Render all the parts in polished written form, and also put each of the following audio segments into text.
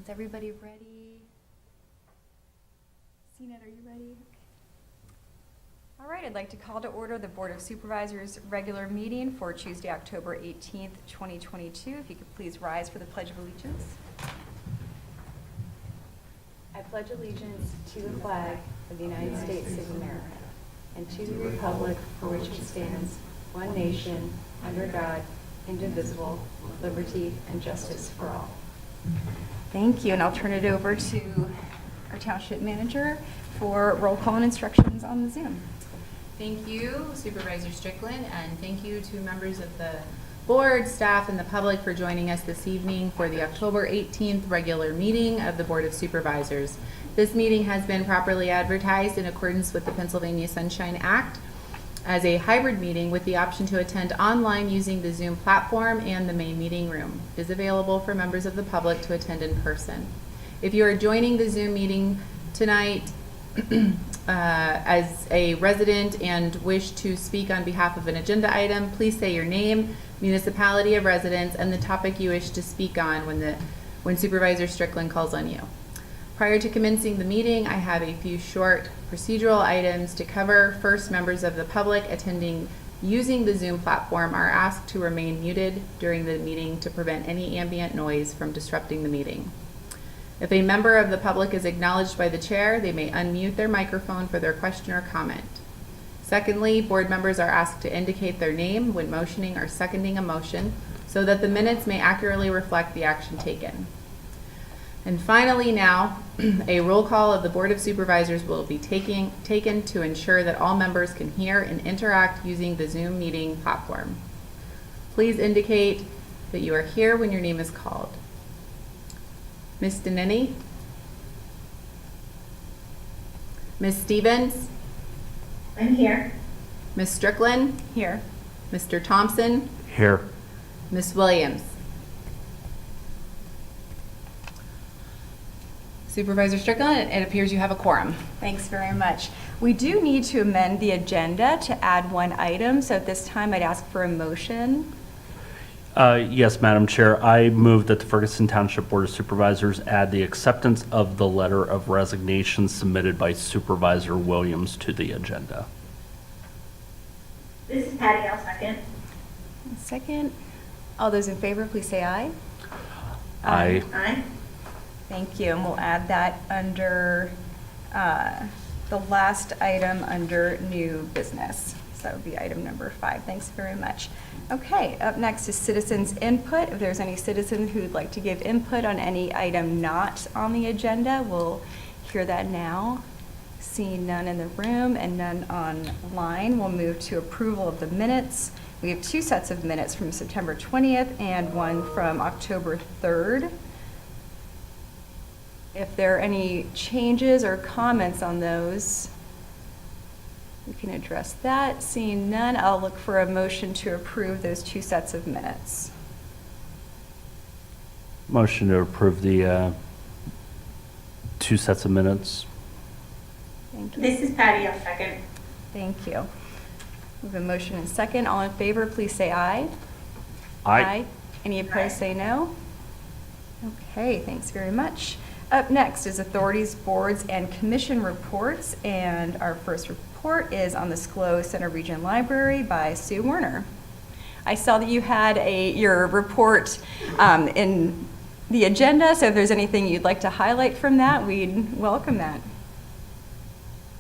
Is everybody ready? CNET, are you ready? Okay. All right, I'd like to call to order the Board of Supervisors regular meeting for Tuesday, October 18th, 2022. If you could please rise for the Pledge of Allegiance. I pledge allegiance to the flag of the United States of America and to the republic for which it stands, one nation, under God, indivisible, with liberty and justice for all. Thank you, and I'll turn it over to our Township Manager for roll call and instructions on the Zoom. Thank you, Supervisor Strickland, and thank you to members of the board, staff, and the public for joining us this evening for the October 18th regular meeting of the Board of Supervisors. This meeting has been properly advertised in accordance with the Pennsylvania Sunshine Act as a hybrid meeting with the option to attend online using the Zoom platform and the main meeting room. It is available for members of the public to attend in person. If you are joining the Zoom meeting tonight as a resident and wish to speak on behalf of an agenda item, please say your name, municipality of residence, and the topic you wish to speak on when Supervisor Strickland calls on you. Prior to commencing the meeting, I have a few short procedural items to cover. First, members of the public attending using the Zoom platform are asked to remain muted during the meeting to prevent any ambient noise from disrupting the meeting. If a member of the public is acknowledged by the chair, they may unmute their microphone for their question or comment. Secondly, board members are asked to indicate their name when motioning or seconding a motion so that the minutes may accurately reflect the action taken. And finally now, a roll call of the Board of Supervisors will be taken to ensure that all members can hear and interact using the Zoom meeting platform. Please indicate that you are here when your name is called. Ms. Denini? Ms. Stevens? I'm here. Ms. Strickland? Here. Mr. Thompson? Here. Ms. Williams? Supervisor Strickland, it appears you have a quorum. Thanks very much. We do need to amend the agenda to add one item, so at this time I'd ask for a motion. Yes, Madam Chair. I move that the Ferguson Township Board of Supervisors add the acceptance of the letter of resignation submitted by Supervisor Williams to the agenda. This is Patty. I'll second. Second. All those in favor, please say aye. Aye. Aye. Thank you, and we'll add that under the last item under new business. So that would be item number 5. Thanks very much. Okay, up next is citizens input. If there's any citizen who'd like to give input on any item not on the agenda, we'll hear that now. Seeing none in the room and none online, we'll move to approval of the minutes. We have 2 sets of minutes from September 20th and one from October 3rd. If there are any changes or comments on those, we can address that. Seeing none, I'll look for a motion to approve those 2 sets of minutes. Motion to approve the 2 sets of minutes. Thank you. This is Patty. I'll second. Thank you. We have a motion and second. All in favor, please say aye. Aye. Any opposed, say no. Okay, thanks very much. Up next is authorities, boards, and commission reports, and our first report is on the SCLO Center Region Library by Sue Werner. I saw that you had your report in the agenda, so if there's anything you'd like to highlight from that, we'd welcome that.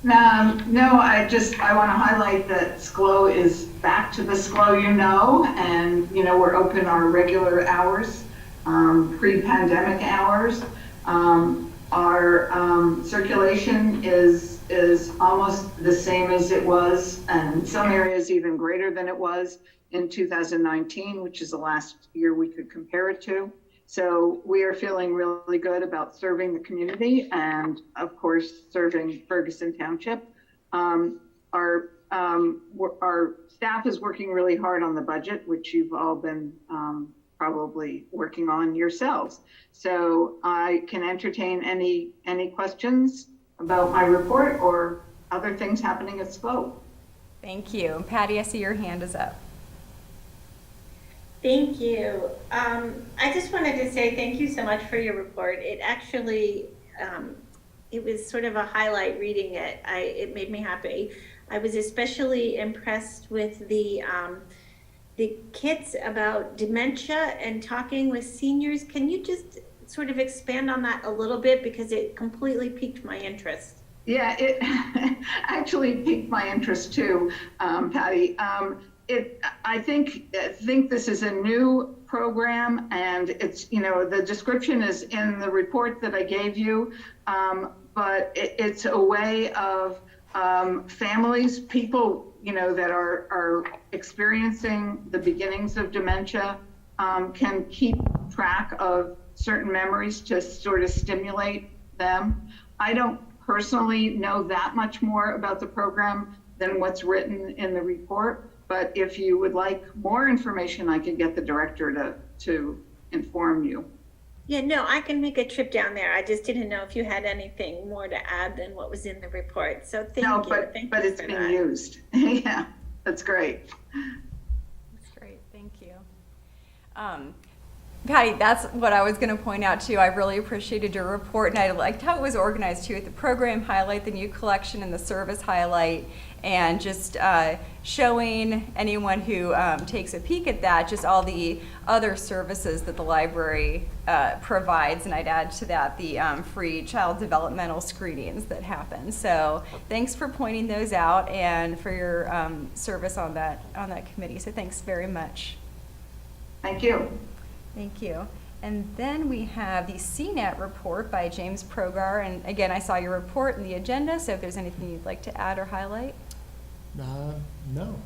No, I want to highlight that SCLO is back to the SCLO, and we're open our regular hours, pre-pandemic hours. Our circulation is almost the same as it was, and in some areas even greater than it was in 2019, which is the last year we could compare it to. So we are feeling really good about serving the community and, of course, serving Ferguson Township. Our staff is working really hard on the budget, which you've all been probably working on yourselves. So I can entertain any questions about my report or other things happening at SCLO. Thank you. Patty, I see your hand is up. Thank you. I just wanted to say thank you so much for your report. It actually, it was sort of a highlight reading it. It made me happy. I was especially impressed with the kits about dementia and talking with seniors. Can you just sort of expand on that a little bit, because it completely piqued my interest? Yeah, it actually piqued my interest too, Patty. I think this is a new program, and it's, the description is in the report that I gave you, but it's a way of families, people, that are experiencing the beginnings of dementia, can keep track of certain memories to sort of stimulate them. I don't personally know that much more about the program than what's written in the report, but if you would like more information, I could get the director to inform you. Yeah, no, I can make a trip down there. I just didn't know if you had anything more to add than what was in the report. So thank No, you. but it's being used. Yeah, that's great. That's great, thank you. Patty, that's what I was going to point out too. I really appreciated your report, and I liked how it was organized too, with the program highlight, the new collection, and the service highlight, and just showing anyone who takes a peek at that, just all the other services that the library provides. And I'd add to that the free child developmental screenings that happen. So thanks for pointing those out and for your service on that committee. So thanks very much. Thank you. Thank you. And then we have the CNET report by James Progar. And again, I saw your report in the agenda, so if there's anything you'd like to add or highlight. No.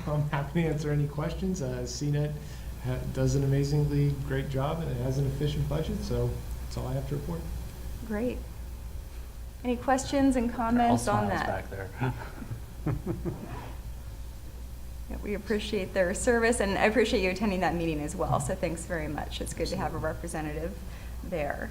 I'm happy to answer any questions. CNET does an amazingly great job, and it has an efficient budget, so that's all I have to report. Great. Any questions and comments All on smiles that? back there. Yeah, we appreciate their service, and I appreciate you attending that meeting as well, so thanks very much. It's good to have a representative there.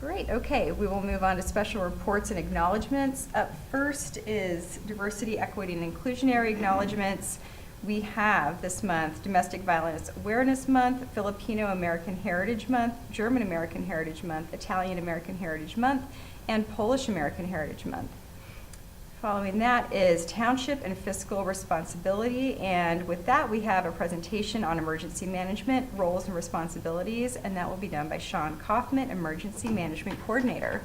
Great, okay, we will move on to special reports and acknowledgments. Up first is Diversity, Equity, and Inclusionary Acknowledgments. We have this month Domestic Violence Awareness Month, Filipino American Heritage Month, German American Heritage Month, Italian American Heritage Month, and Polish American Heritage Month. Following that is Township and Fiscal Responsibility, and with that we have a presentation on emergency management, roles and responsibilities, and that will be done by Sean Kaufman, Emergency Management Coordinator.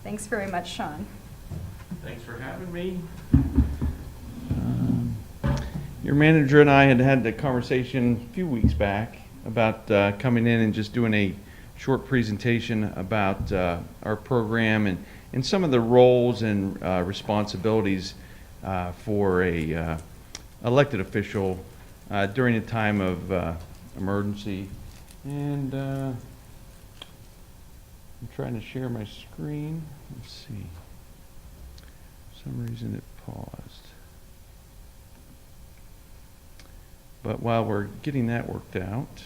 Thanks very much, Sean. Thanks for having me. Your manager and I had a conversation a few weeks back about coming in and just doing a short presentation about our program and some of the roles and responsibilities for a elected official during a time of emergency. And I'm trying to share my screen. Let's see. For some reason it paused. But while we're getting that worked out,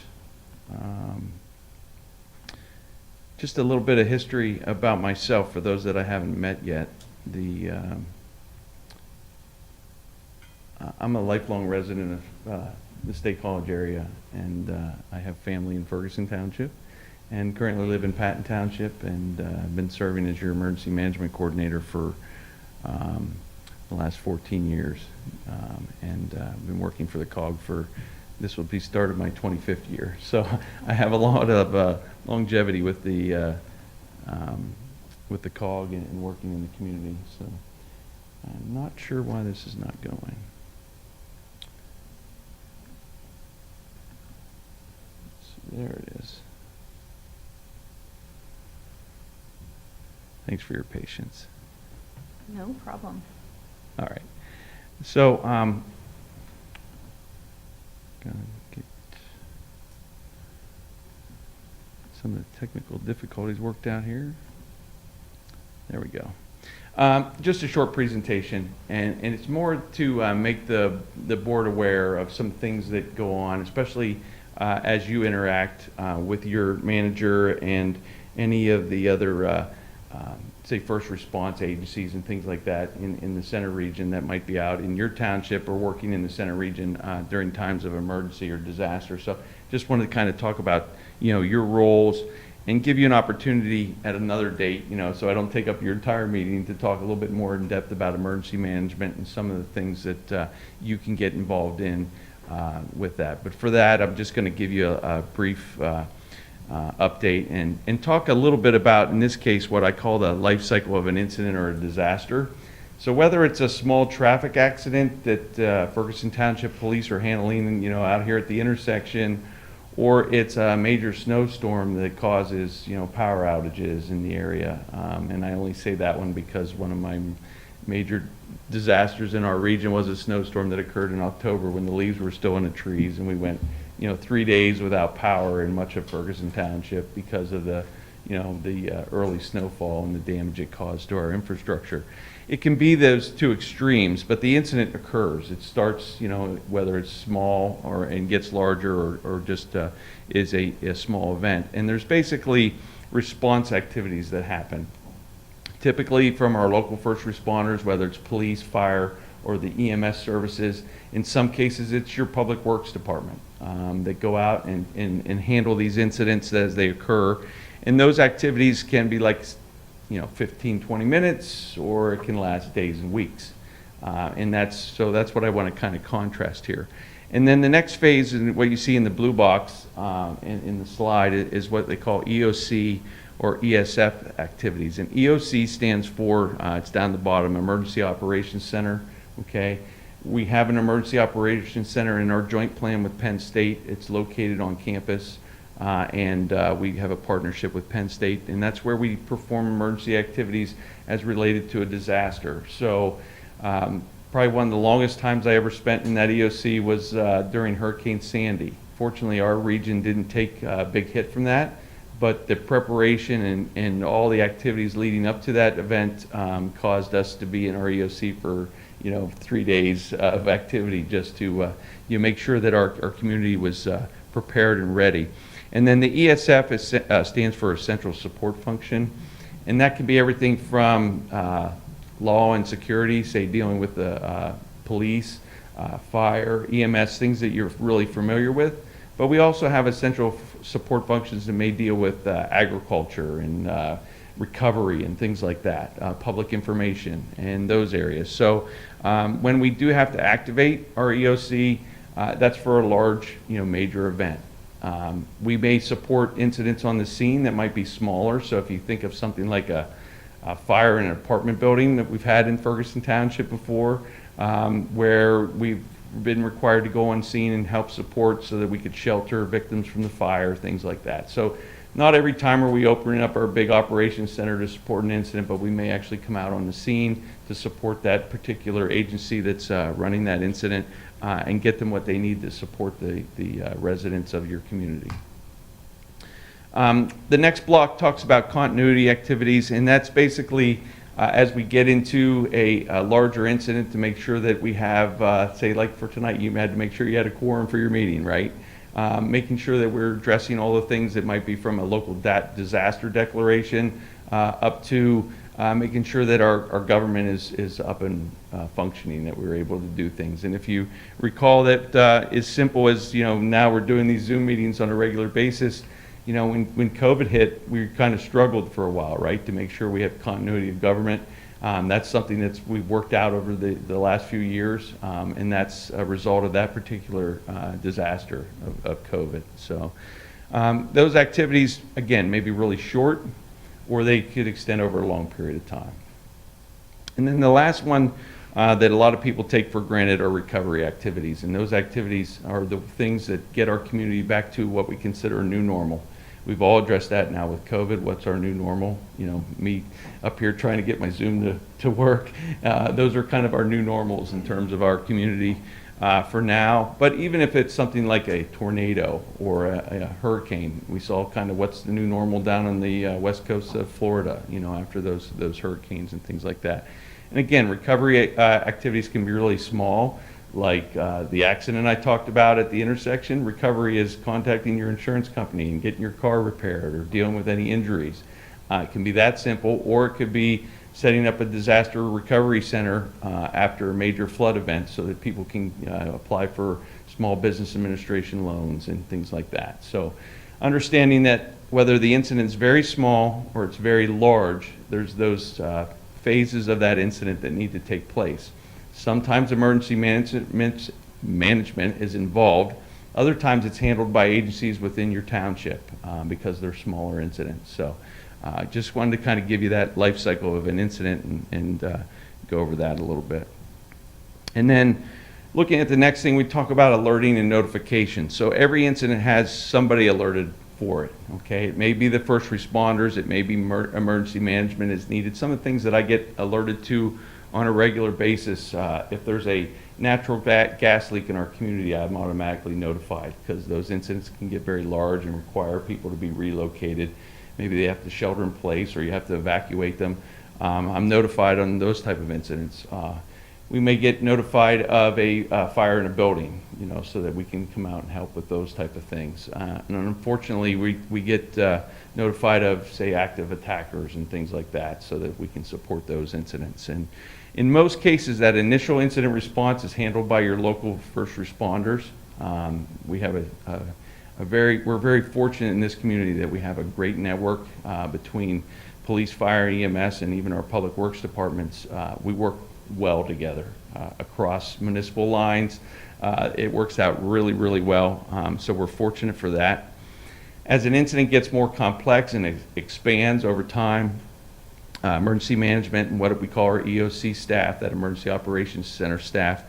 just a little bit of history about myself for those that I haven't met yet. I'm a lifelong resident of the State College area, and I have family in Ferguson Township, and currently live in Patton Township, and I've been serving as your emergency management coordinator for the last 14 years, and I've been working for the COG for, this will be started my 25th year. So I have a lot of longevity with the COG and working in the community. So I'm not sure why this is not going. So there it is. Thanks for your patience. No problem. All right. So, gonna get some of the technical difficulties worked out here. There we go. Just a short presentation, and it's more to make the board aware of some things that go on, especially as you interact with your manager and any of the other say, first response agencies and things like that in the center region that might be out in your township or working in the center region during times of emergency or disaster. So just wanted to kind of talk about, your roles and give you an opportunity at another date, so I don't take up your entire meeting, to talk a little bit more in depth about emergency management and some of the things that you can get involved in with that. But for that, I'm just going to give you a brief update and talk a little bit about, in this case, what I call the life cycle of an incident or a disaster. So whether it's a small traffic accident that Ferguson Township Police are handling, out here at the intersection, or it's a major snowstorm that causes, power outages in the area. And I only say that one because one of my major disasters in our region was a snowstorm that occurred in October when the leaves were still in the trees, and we went 3 days without power in much of Ferguson Township because of the early snowfall and the damage it caused to our infrastructure. It can be those two extremes, but the incident occurs. It starts, whether it's small and gets larger, or just is a small event. And there's basically response activities that happen, typically from our local first responders, whether it's police, fire, or the EMS services. In some cases, it's your public works department that go out and handle these incidents as they occur. And those activities can be like 15, 20 minutes, or it can last days and weeks. And that's what I want to kind of contrast here. And then the next phase, and what you see in the blue box in the slide, is what they call EOC or ESF activities. And EOC stands for, it's down the bottom, Emergency Operations Center, okay? We have an Emergency Operations Center in our joint plan with Penn State. It's located on campus. And we have a partnership with Penn State, and that's where we perform emergency activities as related to a disaster. So probably one of the longest times I ever spent in that EOC was during Hurricane Sandy. Fortunately, our region didn't take a big hit from that, but the preparation and all the activities leading up to that event caused us to be in our EOC for 3 days of activity, just to make sure that our community was prepared and ready. And then the ESF stands for Essential Support Function, and that can be everything from law and security, say dealing with the police, fire, EMS, things that you're really familiar with. But we also have essential support functions that may deal with agriculture and recovery and things like that, public information and those areas. So when we do have to activate our EOC, that's for a large, major event. We may support incidents on the scene that might be smaller. So if you think of something like a fire in an apartment building that we've had in Ferguson Township before, where we've been required to go on scene and help support so that we could shelter victims from the fire, things like that. So not every time are we opening up our big operations center to support an incident, but we may actually come out on the scene to support that particular agency that's running that incident and get them what they need to support the residents of your community. The next block talks about continuity activities, and that's basically as we get into a larger incident, to make sure that we have, say like for tonight, you had to make sure you had a quorum for your meeting, right? Making sure that we're addressing all the things that might be from a local disaster declaration up to making sure that our government is up and functioning, that we're able to do things. And if you recall that as simple as, now we're doing these Zoom meetings on a regular basis, when COVID hit, we kind of struggled for a while, right, to make sure we have continuity of government. That's something we've worked out over the last few years, and that's a result of that particular disaster of COVID. So those activities, again, may be really short, or they could extend over a long period of time. And then the last one that a lot of people take for granted are recovery activities, and those activities are the things that get our community back to what we consider a new normal. We've all addressed that now with COVID. What's our new normal? Me up here trying to get my Zoom to work. Those are kind of our new normals in terms of our community for now. But even if it's something like a tornado or a hurricane, we saw kind of what's the new normal down on the west coast of Florida, after those hurricanes and things like that. And again, recovery activities can be really small, like the accident I talked about at the intersection. Recovery is contacting your insurance company and getting your car repaired or dealing with any injuries. It can be that simple, or it could be setting up a disaster recovery center after a major flood event so that people can apply for small business administration loans and things like that. So understanding that whether the incident is very small or it's very large, there's those phases of that incident that need to take place. Sometimes emergency management is involved. Other times it's handled by agencies within your township because they're smaller incidents. So just wanted to kind of give you that life cycle of an incident and go over that a little bit. And then looking at the next thing, we talk about alerting and notification. So every incident has somebody alerted for it, okay? It may be the first responders, it may be emergency management is needed. Some of the things that I get alerted to on a regular basis, if there's a natural gas leak in our community, I'm automatically notified because those incidents can get very large and require people to be relocated. Maybe they have to shelter in place or you have to evacuate them. I'm notified on those type of incidents. We may get notified of a fire in a building, you know, so that we can come out and help with those type of things. And unfortunately, we get notified of, say, active attackers and things like that so that we can support those incidents. And in most cases, that initial incident response is handled by your local first responders. We have we're very fortunate in this community that we have a great network between police, fire, EMS, and even our public works departments. We work well together across municipal lines. It works out really, really well. So we're fortunate for that. As an incident gets more complex and expands over time, emergency management and what we call our EOC staff, that Emergency Operations Center staff,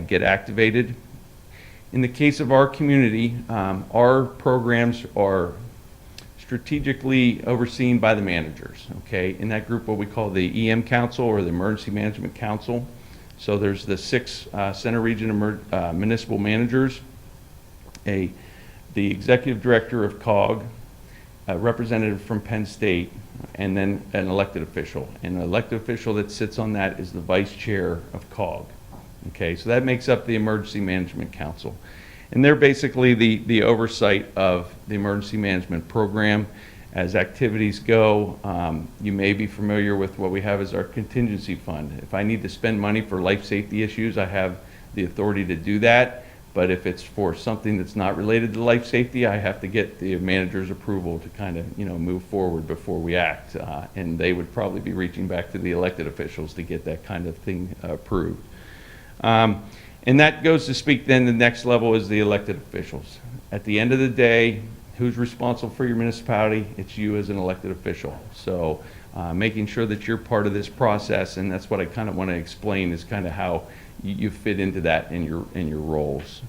get activated. In the case of our community, our programs are strategically overseen by the managers, okay? In that group, what we call the EM Council or the Emergency Management Council. So there's the 6 Center Region municipal managers, the Executive Director of COG, a representative from Penn State, and then an elected official. And the elected official that sits on that is the Vice Chair of COG, okay? So that makes up the Emergency Management Council. And they're basically the oversight of the emergency management program. As activities go, you may be familiar with what we have as our contingency fund. If I need to spend money for life safety issues, I have the authority to do that. But if it's for something that's not related to life safety, I have to get the manager's approval to kind of, you know, move forward before we act. And they would probably be reaching back to the elected officials to get that kind of thing approved. And that goes to speak then the next level is the elected officials. At the end of the day, who's responsible for your municipality? It's you as an elected official. So making sure that you're part of this process, and that's what I kind of want to explain is kind of how you fit into that in your roles.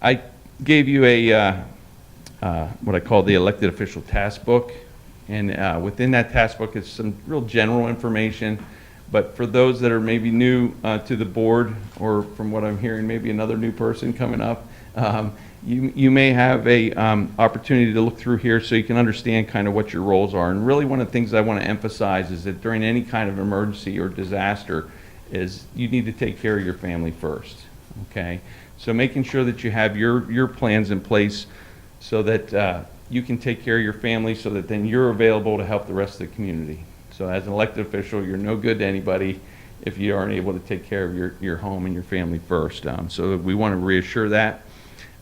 I gave you a what I call the elected official task book, and within that task book is some real general information. But for those that are maybe new to the board, or from what I'm hearing, maybe another new person coming up, you may have a opportunity to look through here so you can understand kind of what your roles are. And really one of the things I want to emphasize is that during any kind of emergency or disaster is you need to take care of your family first, okay? So making sure that you have your plans in place so that you can take care of your family so that then you're available to help the rest of the community. So as an elected official, you're no good to anybody if you aren't able to take care of your home and your family first. So we want to reassure that.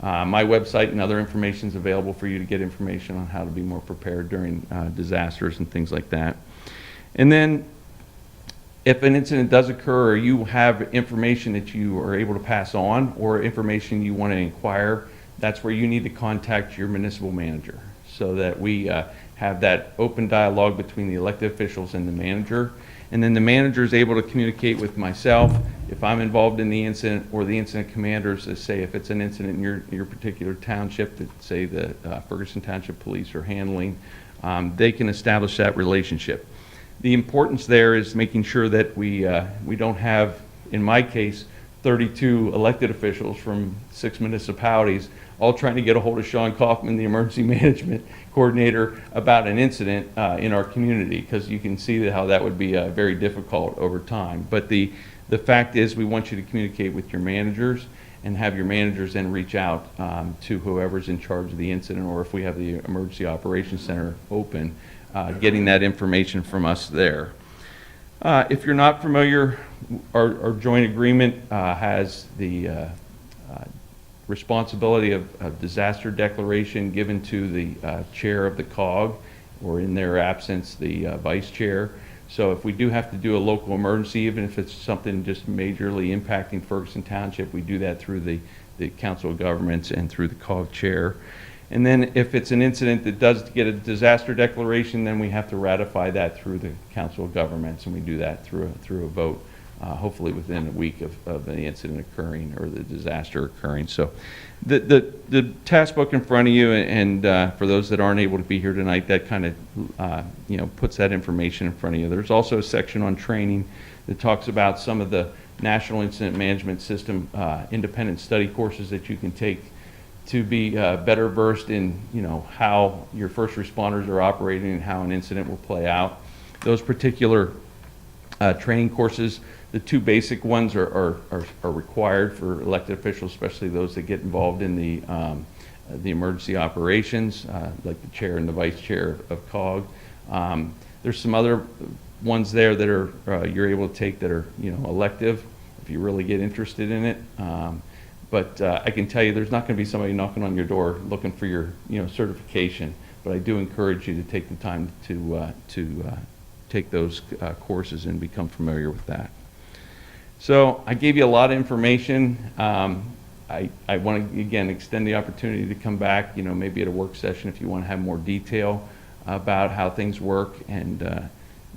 My website and other information is available for you to get information on how to be more prepared during disasters and things like that. And then if an incident does occur or you have information that you are able to pass on or information you want to inquire, that's where you need to contact your municipal manager so that we have that open dialogue between the elected officials and the manager. And then the manager is able to communicate with myself if I'm involved in the incident, or the incident commanders to say if it's an incident in your particular township that say the Ferguson Township Police are handling, they can establish that relationship. The importance there is making sure that we don't have, in my case, 32 elected officials from 6 municipalities all trying to get a hold of Sean Kaufman, the emergency management coordinator, about an incident in our community, because you can see how that would be very difficult over time. But the fact is we want you to communicate with your managers, and have your managers then reach out to whoever's in charge of the incident, or if we have the Emergency Operations Center open, getting that information from us there. If you're not familiar, our joint agreement has the responsibility of disaster declaration given to the chair of the COG, or in their absence, the vice chair. So if we do have to do a local emergency, even if it's something just majorly impacting Ferguson Township, we do that through the Council of Governments and through the COG chair. And then if it's an incident that does get a disaster declaration, then we have to ratify that through the Council of Governments, and we do that through a vote, hopefully within a week of the incident occurring or the disaster occurring. So the task book in front of you, and for those that aren't able to be here tonight, that kind of puts that information in front of you. There's also a section on training that talks about some of the National Incident Management System independent study courses that you can take to be better versed in how your first responders are operating and how an incident will play out. Those particular training courses, the two basic ones are required for elected officials, especially those that get involved in the emergency operations, like the chair and the vice chair of COG. There's some other ones there that are you're able to take that are elective if you really get interested in it. But I can tell you there's not going to be somebody knocking on your door looking for your certification. But I do encourage you to take the time to take those courses and become familiar with that. So I gave you a lot of information. I want to, again, extend the opportunity to come back, maybe at a work session if you want to have more detail about how things work, and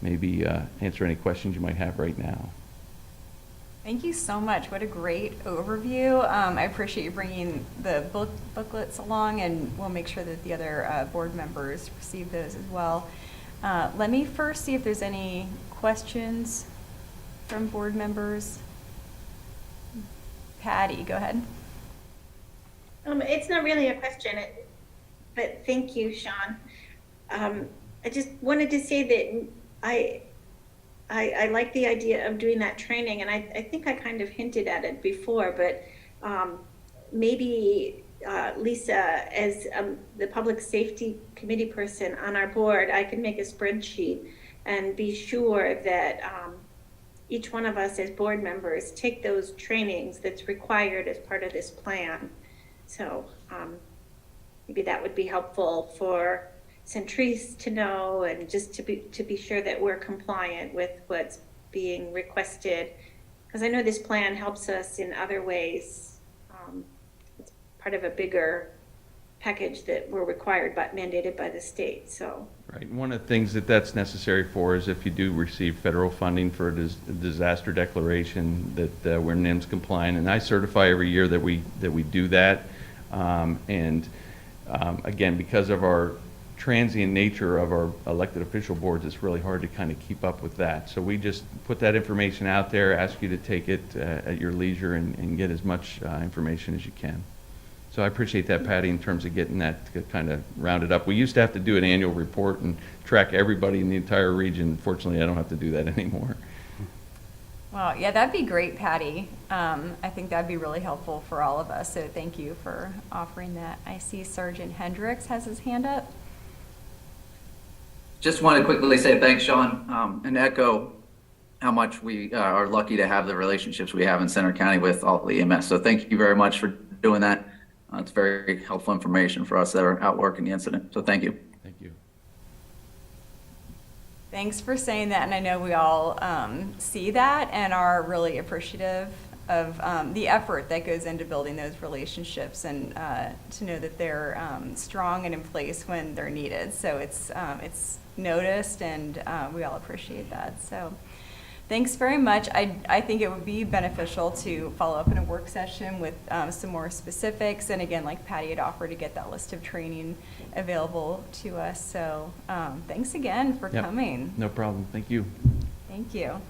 maybe answer any questions you might have right now. Thank you so much. What a great overview. I appreciate you bringing the booklets along, and we'll make sure that the other board members receive those as well. Let me first see if there's any questions from board members. Patty, go ahead. It's not really a question, but thank you, Sean. I just wanted to say that I like the idea of doing that training, and I think I kind of hinted at it before, but maybe Lisa, as the public safety committee person on our board, I can make a spreadsheet and be sure that each one of us as board members take those trainings that's required as part of this plan. So maybe that would be helpful for Centrise to know, and just to be sure that we're compliant with what's being requested, because I know this plan helps us in other ways. It's part of a bigger package that we're required but mandated by the state. So right, one of the things that's necessary for is if you do receive federal funding for a disaster declaration, that we're NIMS compliant, and I certify every year that we do that. Again, because of our transient nature of our elected official boards, it's really hard to kind of keep up with that. So we just put that information out there, ask you to take it at your leisure, and get as much information as you can. So I appreciate that, Patty, in terms of getting that kind of rounded up. We used to have to do an annual report and track everybody in the entire region. Fortunately, I don't have to do that anymore. Well, yeah, that'd be great, Patty. I think that'd be really helpful for all of us. So thank you for offering that. I see Sergeant Hendricks has his hand up. Just want to quickly say thanks, Sean, and echo how much we are lucky to have the relationships we have in Center County with all the EMS. So thank you very much for doing that. It's very helpful information for us that are out working the incident. So thank you. Thank you. Thanks for saying that, and I know we all see that and are really appreciative of the effort that goes into building those relationships, and to know that they're strong and in place when they're needed. So it's noticed, and we all appreciate that. So thanks very much. I think it would be beneficial to follow up in a work session with some more specifics, and again, like Patty had offered, to get that list of training available to us. So thanks again for coming. No problem. Thank you. Thank you.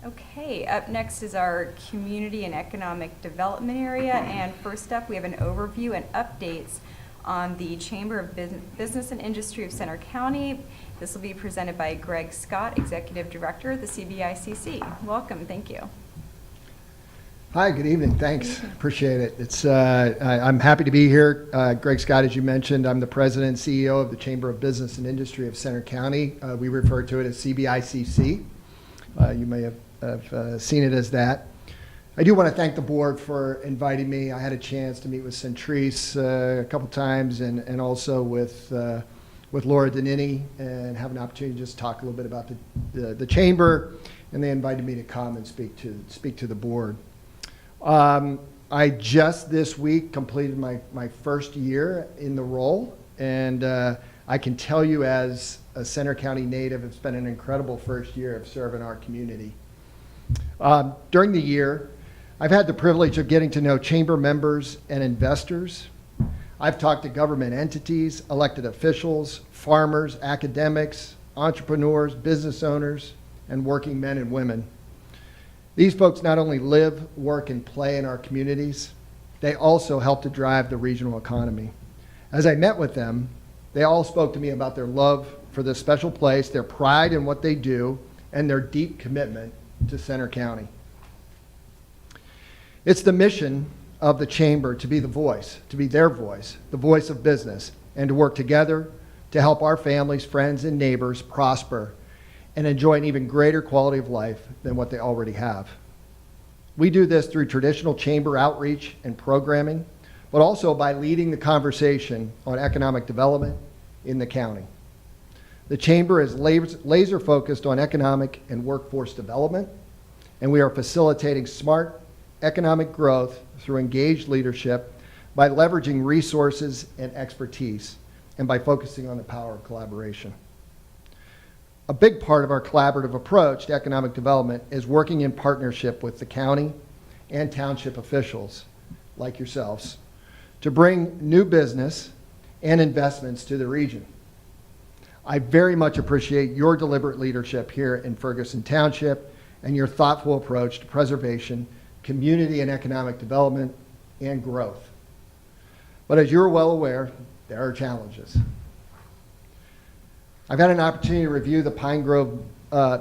Okay, up next is our Community and Economic Development area, and first up we have an overview and updates on the Chamber of Business and Industry of Center County. This will be presented by Greg Scott, Executive Director of the CBICC. Welcome, thank you. Hi, good evening. Thanks. Appreciate it. I'm happy to be here. Greg Scott, as you mentioned, I'm the President and CEO of the Chamber of Business and Industry of Center County. We refer to it as CBICC. You may have seen it as that. I do want to thank the board for inviting me. I had a chance to meet with Centrise a couple times and also with Laura Danini and have an opportunity to just talk a little bit about the chamber, and they invited me to come and speak to the board. I just this week completed my first year in the role, and I can tell you as a Center County native, it's been an incredible first year of serving our community. During the year, I've had the privilege of getting to know chamber members and investors. I've talked to government entities, elected officials, farmers, academics, entrepreneurs, business owners, and working men and women. These folks not only live, work, and play in our communities, they also help to drive the regional economy. As I met with them, they all spoke to me about their love for this special place, their pride in what they do, and their deep commitment to Center County. It's the mission of the Chamber to be the voice, to be their voice, the voice of business, and to work together to help our families, friends, and neighbors prosper and enjoy an even greater quality of life than what they already have. We do this through traditional chamber outreach and programming, but also by leading the conversation on economic development in the county. The chamber is laser focused on economic and workforce development, and we are facilitating smart economic growth through engaged leadership by leveraging resources and expertise and by focusing on the power of collaboration. A big part of our collaborative approach to economic development is working in partnership with the county and township officials, like yourselves, to bring new business and investments to the region. I very much appreciate your deliberate leadership here in Ferguson Township and your thoughtful approach to preservation, community and economic development, and growth. But as you're well aware, there are challenges. I've had an opportunity to review the Pine Grove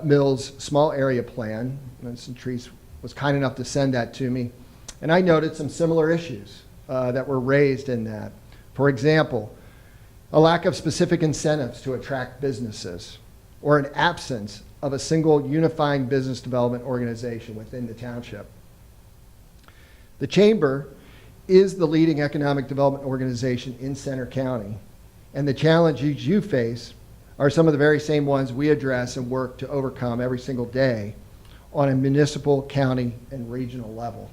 Mills small area plan, and Centrise was kind enough to send that to me, and I noted some similar issues that were raised in that. For example, a lack of specific incentives to attract businesses, or an absence of a single unifying business development organization within the township. The Chamber is the leading economic development organization in Center County, and the challenges you face are some of the very same ones we address and work to overcome every single day on a municipal, county, and regional level.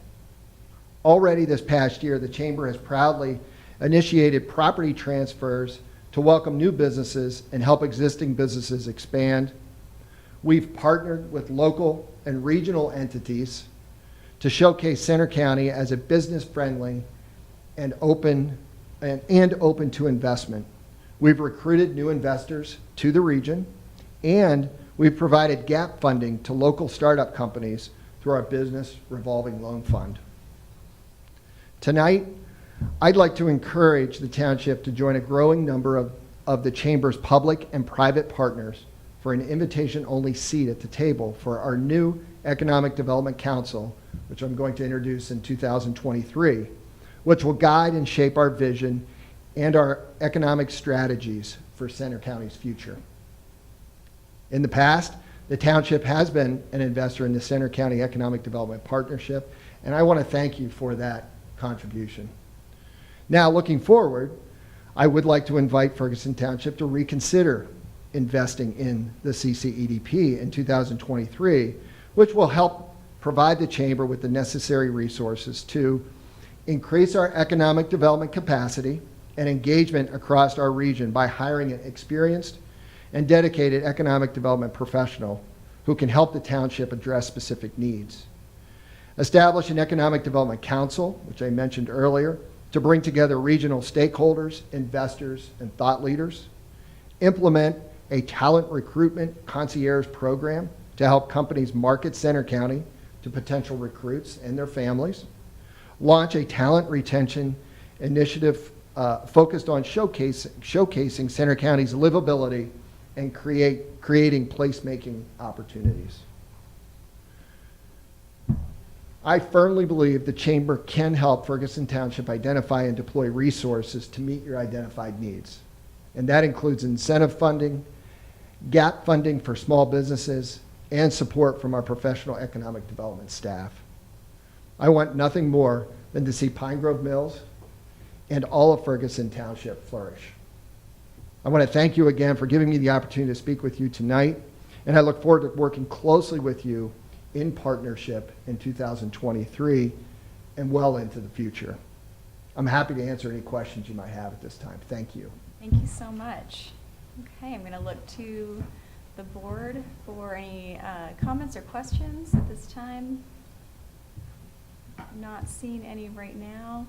Already this past year, the Chamber has proudly initiated property transfers to welcome new businesses and help existing businesses expand. We've partnered with local and regional entities to showcase Center County as a business-friendly and open to investment. We've recruited new investors to the region, and we've provided gap funding to local startup companies through our Business Revolving Loan Fund. Tonight, I'd like to encourage the township to join a growing number of the Chamber's public and private partners for an invitation-only seat at the table for our new Economic Development Council, which I'm going to introduce in 2023, which will guide and shape our vision and our economic strategies for Center County's future. In the past, the township has been an investor in the Center County Economic Development Partnership, and I want to thank you for that contribution. Now, looking forward, I would like to invite Ferguson Township to reconsider investing in the CCEDP in 2023, which will help provide the Chamber with the necessary resources to increase our economic development capacity and engagement across our region by hiring an experienced and dedicated economic development professional who can help the township address specific needs. Establish an economic development council, which I mentioned earlier, to bring together regional stakeholders, investors, and thought leaders. Implement a talent recruitment concierge program to help companies market Center County to potential recruits and their families. Launch a talent retention initiative focused on showcasing Center County's livability and creating placemaking opportunities. I firmly believe the Chamber can help Ferguson Township identify and deploy resources to meet your identified needs. And that includes incentive funding, gap funding for small businesses, and support from our professional economic development staff. I want nothing more than to see Pine Grove Mills and all of Ferguson Township flourish. I want to thank you again for giving me the opportunity to speak with you tonight, and I look forward to working closely with you in partnership in 2023 and well into the future. I'm happy to answer any questions you might have at this time. Thank you. Thank you so much. Okay, I'm going to look to the board for any comments or questions at this time. Not seeing any right now.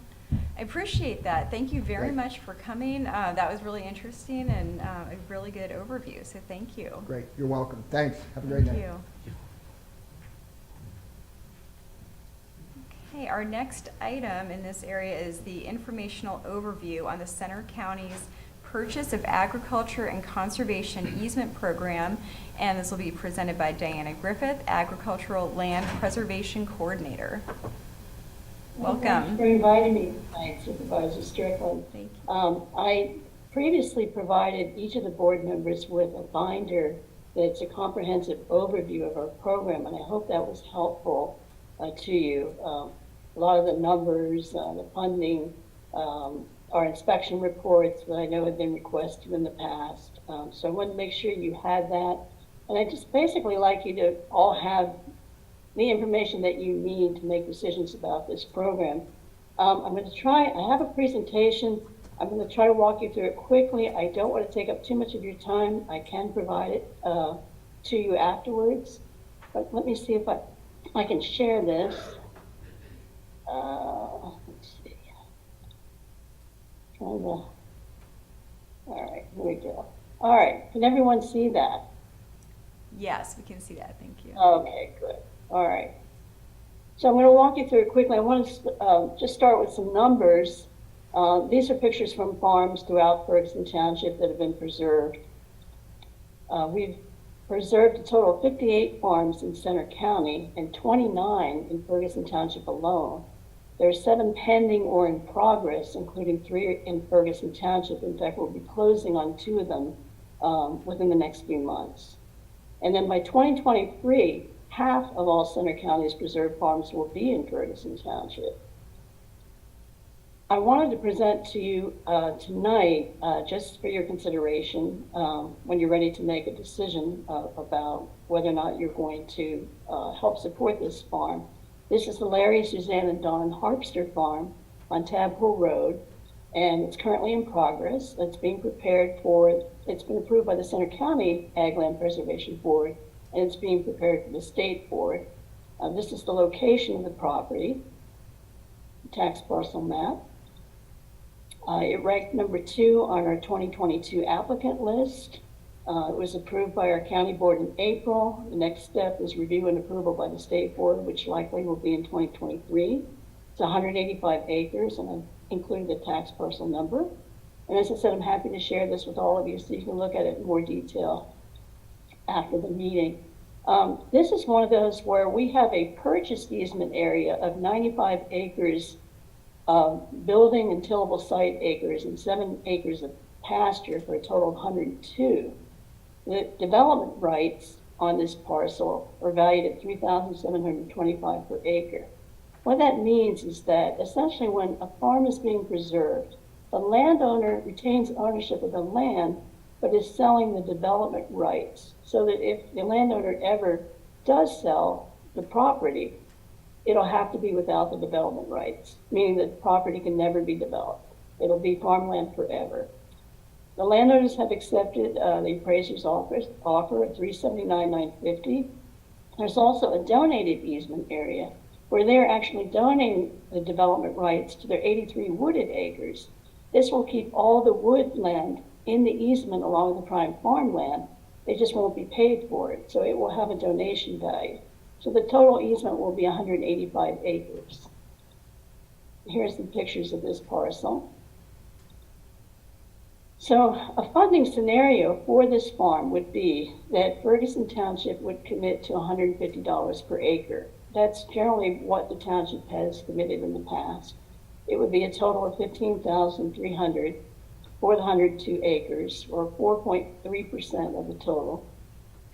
I appreciate that. Thank you very Great. much for coming. That was really interesting and a really good overview, so thank you. Great. You're welcome. Thanks. Have a great Thank night. you. Okay, our next item in this area is the informational overview on the Center County's purchase of agriculture and conservation easement program, and this will be presented by Diana Griffith, Agricultural Land Preservation Coordinator. Thanks Welcome. for inviting me tonight, Supervisor Strickland. Thank you. I previously provided each of the board members with a binder that's a comprehensive overview of our program, and I hope that was helpful to you. A lot of the numbers, the funding, our inspection reports that I know have been requested in the past. So I wanted to make sure you had that. And I just basically like you to all have the information that you need to make decisions about this program. I'm going to try, I have a presentation. I'm going to try to walk you through it quickly. I don't want to take up too much of your time. I can provide it to you afterwards. But let me see if I can share this. Let's see. All right, here we go. All right, can everyone see that? Yes, we can see that. Thank you. Okay, good. All right. So I'm going to walk you through it quickly. I want to just start with some numbers. These are pictures from farms throughout Ferguson Township that have been preserved. We've preserved a total of 58 farms in Center County and 29 in Ferguson Township alone. There are 7 pending or in progress, including 3 in Ferguson Township. In fact, we'll be closing on 2 of them within the next few months. And then by 2023, half of all Center County's preserved farms will be in Ferguson Township. I wanted to present to you tonight, just for your consideration, when you're ready to make a decision about whether or not you're going to help support this farm. This is the Larry, Suzanne, and Don Harpster Farm on Tab Hill Road, and it's currently in progress. It's being prepared for, it's been approved by the Center County Ag Land Preservation Board, and it's being prepared for the state board. This is the location of the property, tax parcel map. It ranked number 2 on our 2022 applicant list. It was approved by our county board in April. The next step is review and approval by the state board, which likely will be in 2023. It's 185 acres, and I've included the tax parcel number. And as I said, I'm happy to share this with all of you so you can look at it in more detail after the meeting. This is one of those where we have a purchased easement area of 95 acres of building and tillable site acres and 7 acres of pasture for a total of 102. The development rights on this parcel are valued at $3,725 per acre. What that means is that essentially when a farm is being preserved, the landowner retains ownership of the land, but is selling the development rights, so that if the landowner ever does sell the property, it'll have to be without the development rights, meaning that the property can never be developed. It'll be farmland forever. The landowners have accepted the appraiser's offer at $379,950. There's also a donated easement area where they're actually donating the development rights to their 83 wooded acres. This will keep all the woodland in the easement along the prime farmland. They just won't be paid for it, so it will have a donation value. So the total easement will be 185 acres. Here's the pictures of this parcel. So a funding scenario for this farm would be that Ferguson Township would commit to $150 per acre. That's generally what the township has committed in the past. It would be a total of $15,300 for the 102 acres, or 4.3% of the total.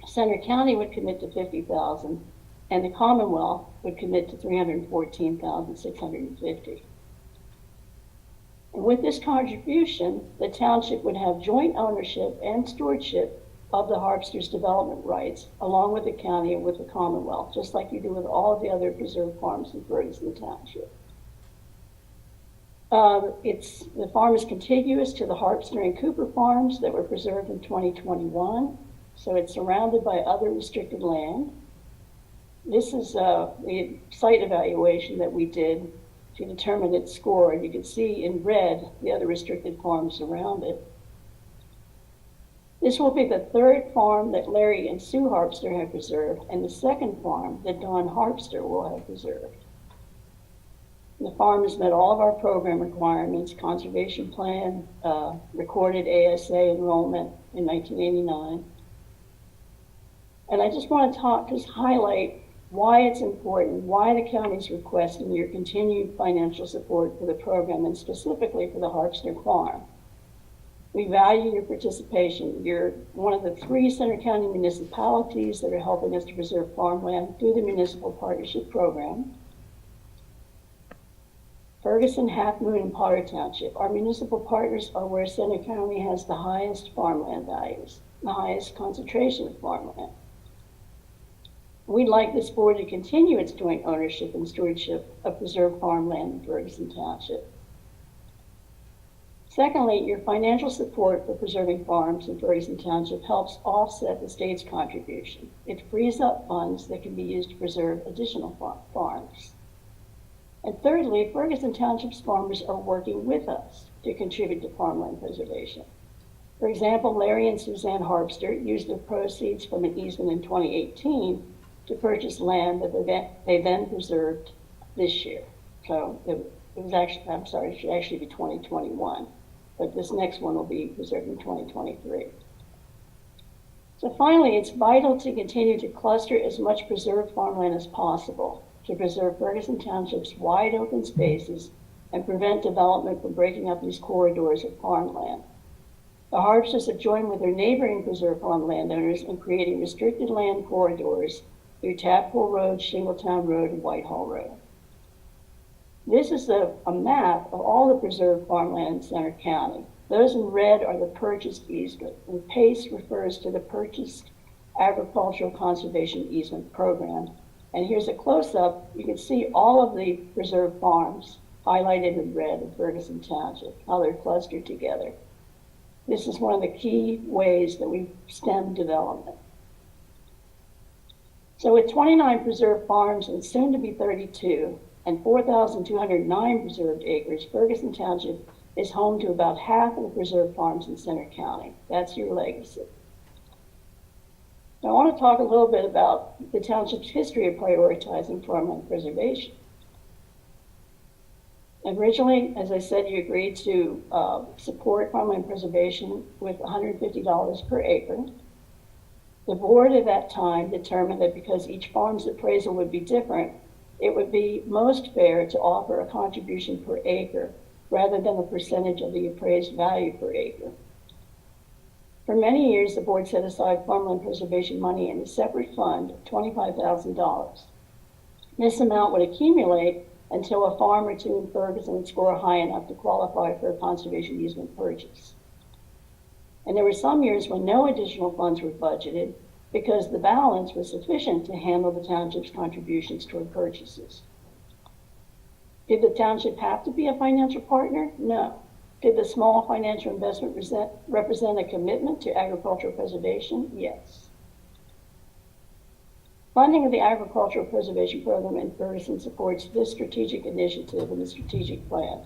Center County would commit to $50,000, and the Commonwealth would commit to $314,650. And with this contribution, the township would have joint ownership and stewardship of the Harpster's development rights, along with the county and with the Commonwealth, just like you do with all of the other preserved farms in Ferguson Township. The farm is contiguous to the Harpster and Cooper farms that were preserved in 2021, so it's surrounded by other restricted land. This is the site evaluation that we did to determine its score, and you can see in red the other restricted farms around it. This will be the third farm that Larry and Sue Harpster have preserved, and the second farm that Don Harpster will have preserved. The farm has met all of our program requirements, conservation plan, recorded ASA enrollment in 1989. And I just want to just highlight why it's important, why the county's requesting your continued financial support for the program, and specifically for the Harpster Farm. We value your participation. You're one of the 3 Center County municipalities that are helping us to preserve farmland through the Municipal Partnership Program. Ferguson, Half Moon, and Potter Township. Our municipal partners are where Center County has the highest farmland values, the highest concentration of farmland. We'd like this board to continue its joint ownership and stewardship of preserved farmland in Ferguson Township. Secondly, your financial support for preserving farms in Ferguson Township helps offset the state's contribution. It frees up funds that can be used to preserve additional farms. And thirdly, Ferguson Township's farmers are working with us to contribute to farmland preservation. For example, Larry and Suzanne Harpster used the proceeds from an easement in 2018 to purchase land that they then preserved this year. So it was actually, I'm sorry, it should actually be 2021, but this next one will be preserved in 2023. So finally, it's vital to continue to cluster as much preserved farmland as possible to preserve Ferguson Township's wide open spaces and prevent development from breaking up these corridors of farmland. The Harpsters have joined with their neighboring preserved farm landowners in creating restricted land corridors through Tadpole Road, Shingletown Road, and Whitehall Road. This is a map of all the preserved farmland in Center County. Those in red are the purchased easement, and PACE refers to the Purchased Agricultural Conservation Easement Program. And here's a close-up. You can see all of the preserved farms highlighted in red in Ferguson Township, how they're clustered together. This is one of the key ways that we stem development. So with 29 preserved farms and soon to be 32 and 4,209 preserved acres, Ferguson Township is home to about half of the preserved farms in Center County. That's your legacy. Now, I want to talk a little bit about the township's history of prioritizing farmland preservation. Originally, as I said, you agreed to support farmland preservation with $150 per acre. The board at that time determined that because each farm's appraisal would be different, it would be most fair to offer a contribution per acre rather than a percentage of the appraised value per acre. For many years, the board set aside farmland preservation money in a separate fund of $25,000. This amount would accumulate until a farm or two in Ferguson would score high enough to qualify for a conservation easement purchase. And there were some years when no additional funds were budgeted because the balance was sufficient to handle the township's contributions toward purchases. Did the township have to be a financial partner? No. Did the small financial investment represent a commitment to agricultural preservation? Yes. Funding of the Agricultural Preservation Program in Ferguson supports this strategic initiative in the strategic plan.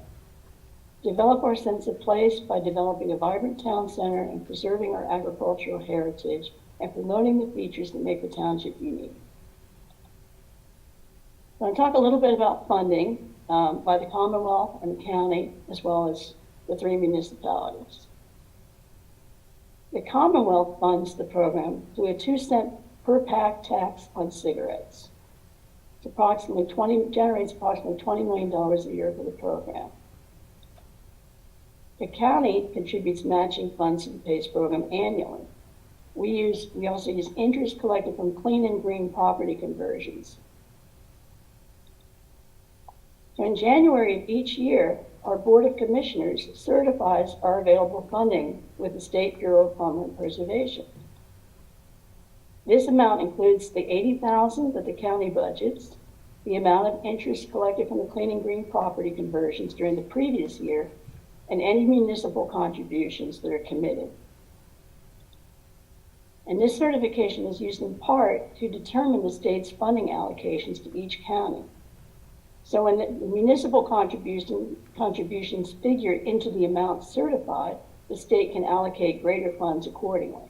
Develop our sense of place by developing a vibrant town center and preserving our agricultural heritage and promoting the features that make the township unique. I'm going to talk a little bit about funding by the Commonwealth and the county, as well as the 3 municipalities. The Commonwealth funds the program through a 2-cent per pack tax on cigarettes. Generates approximately $20 million a year for the program. The county contributes matching funds to the PACE program annually. We also use interest collected from clean and green property conversions. So in January of each year, our Board of Commissioners certifies our available funding with the State Bureau of Farmland Preservation. This amount includes the $80,000 that the county budgets, the amount of interest collected from the clean and green property conversions during the previous year, and any municipal contributions that are committed. And this certification is used in part to determine the state's funding allocations to each county. So when the municipal contributions figure into the amount certified, the state can allocate greater funds accordingly.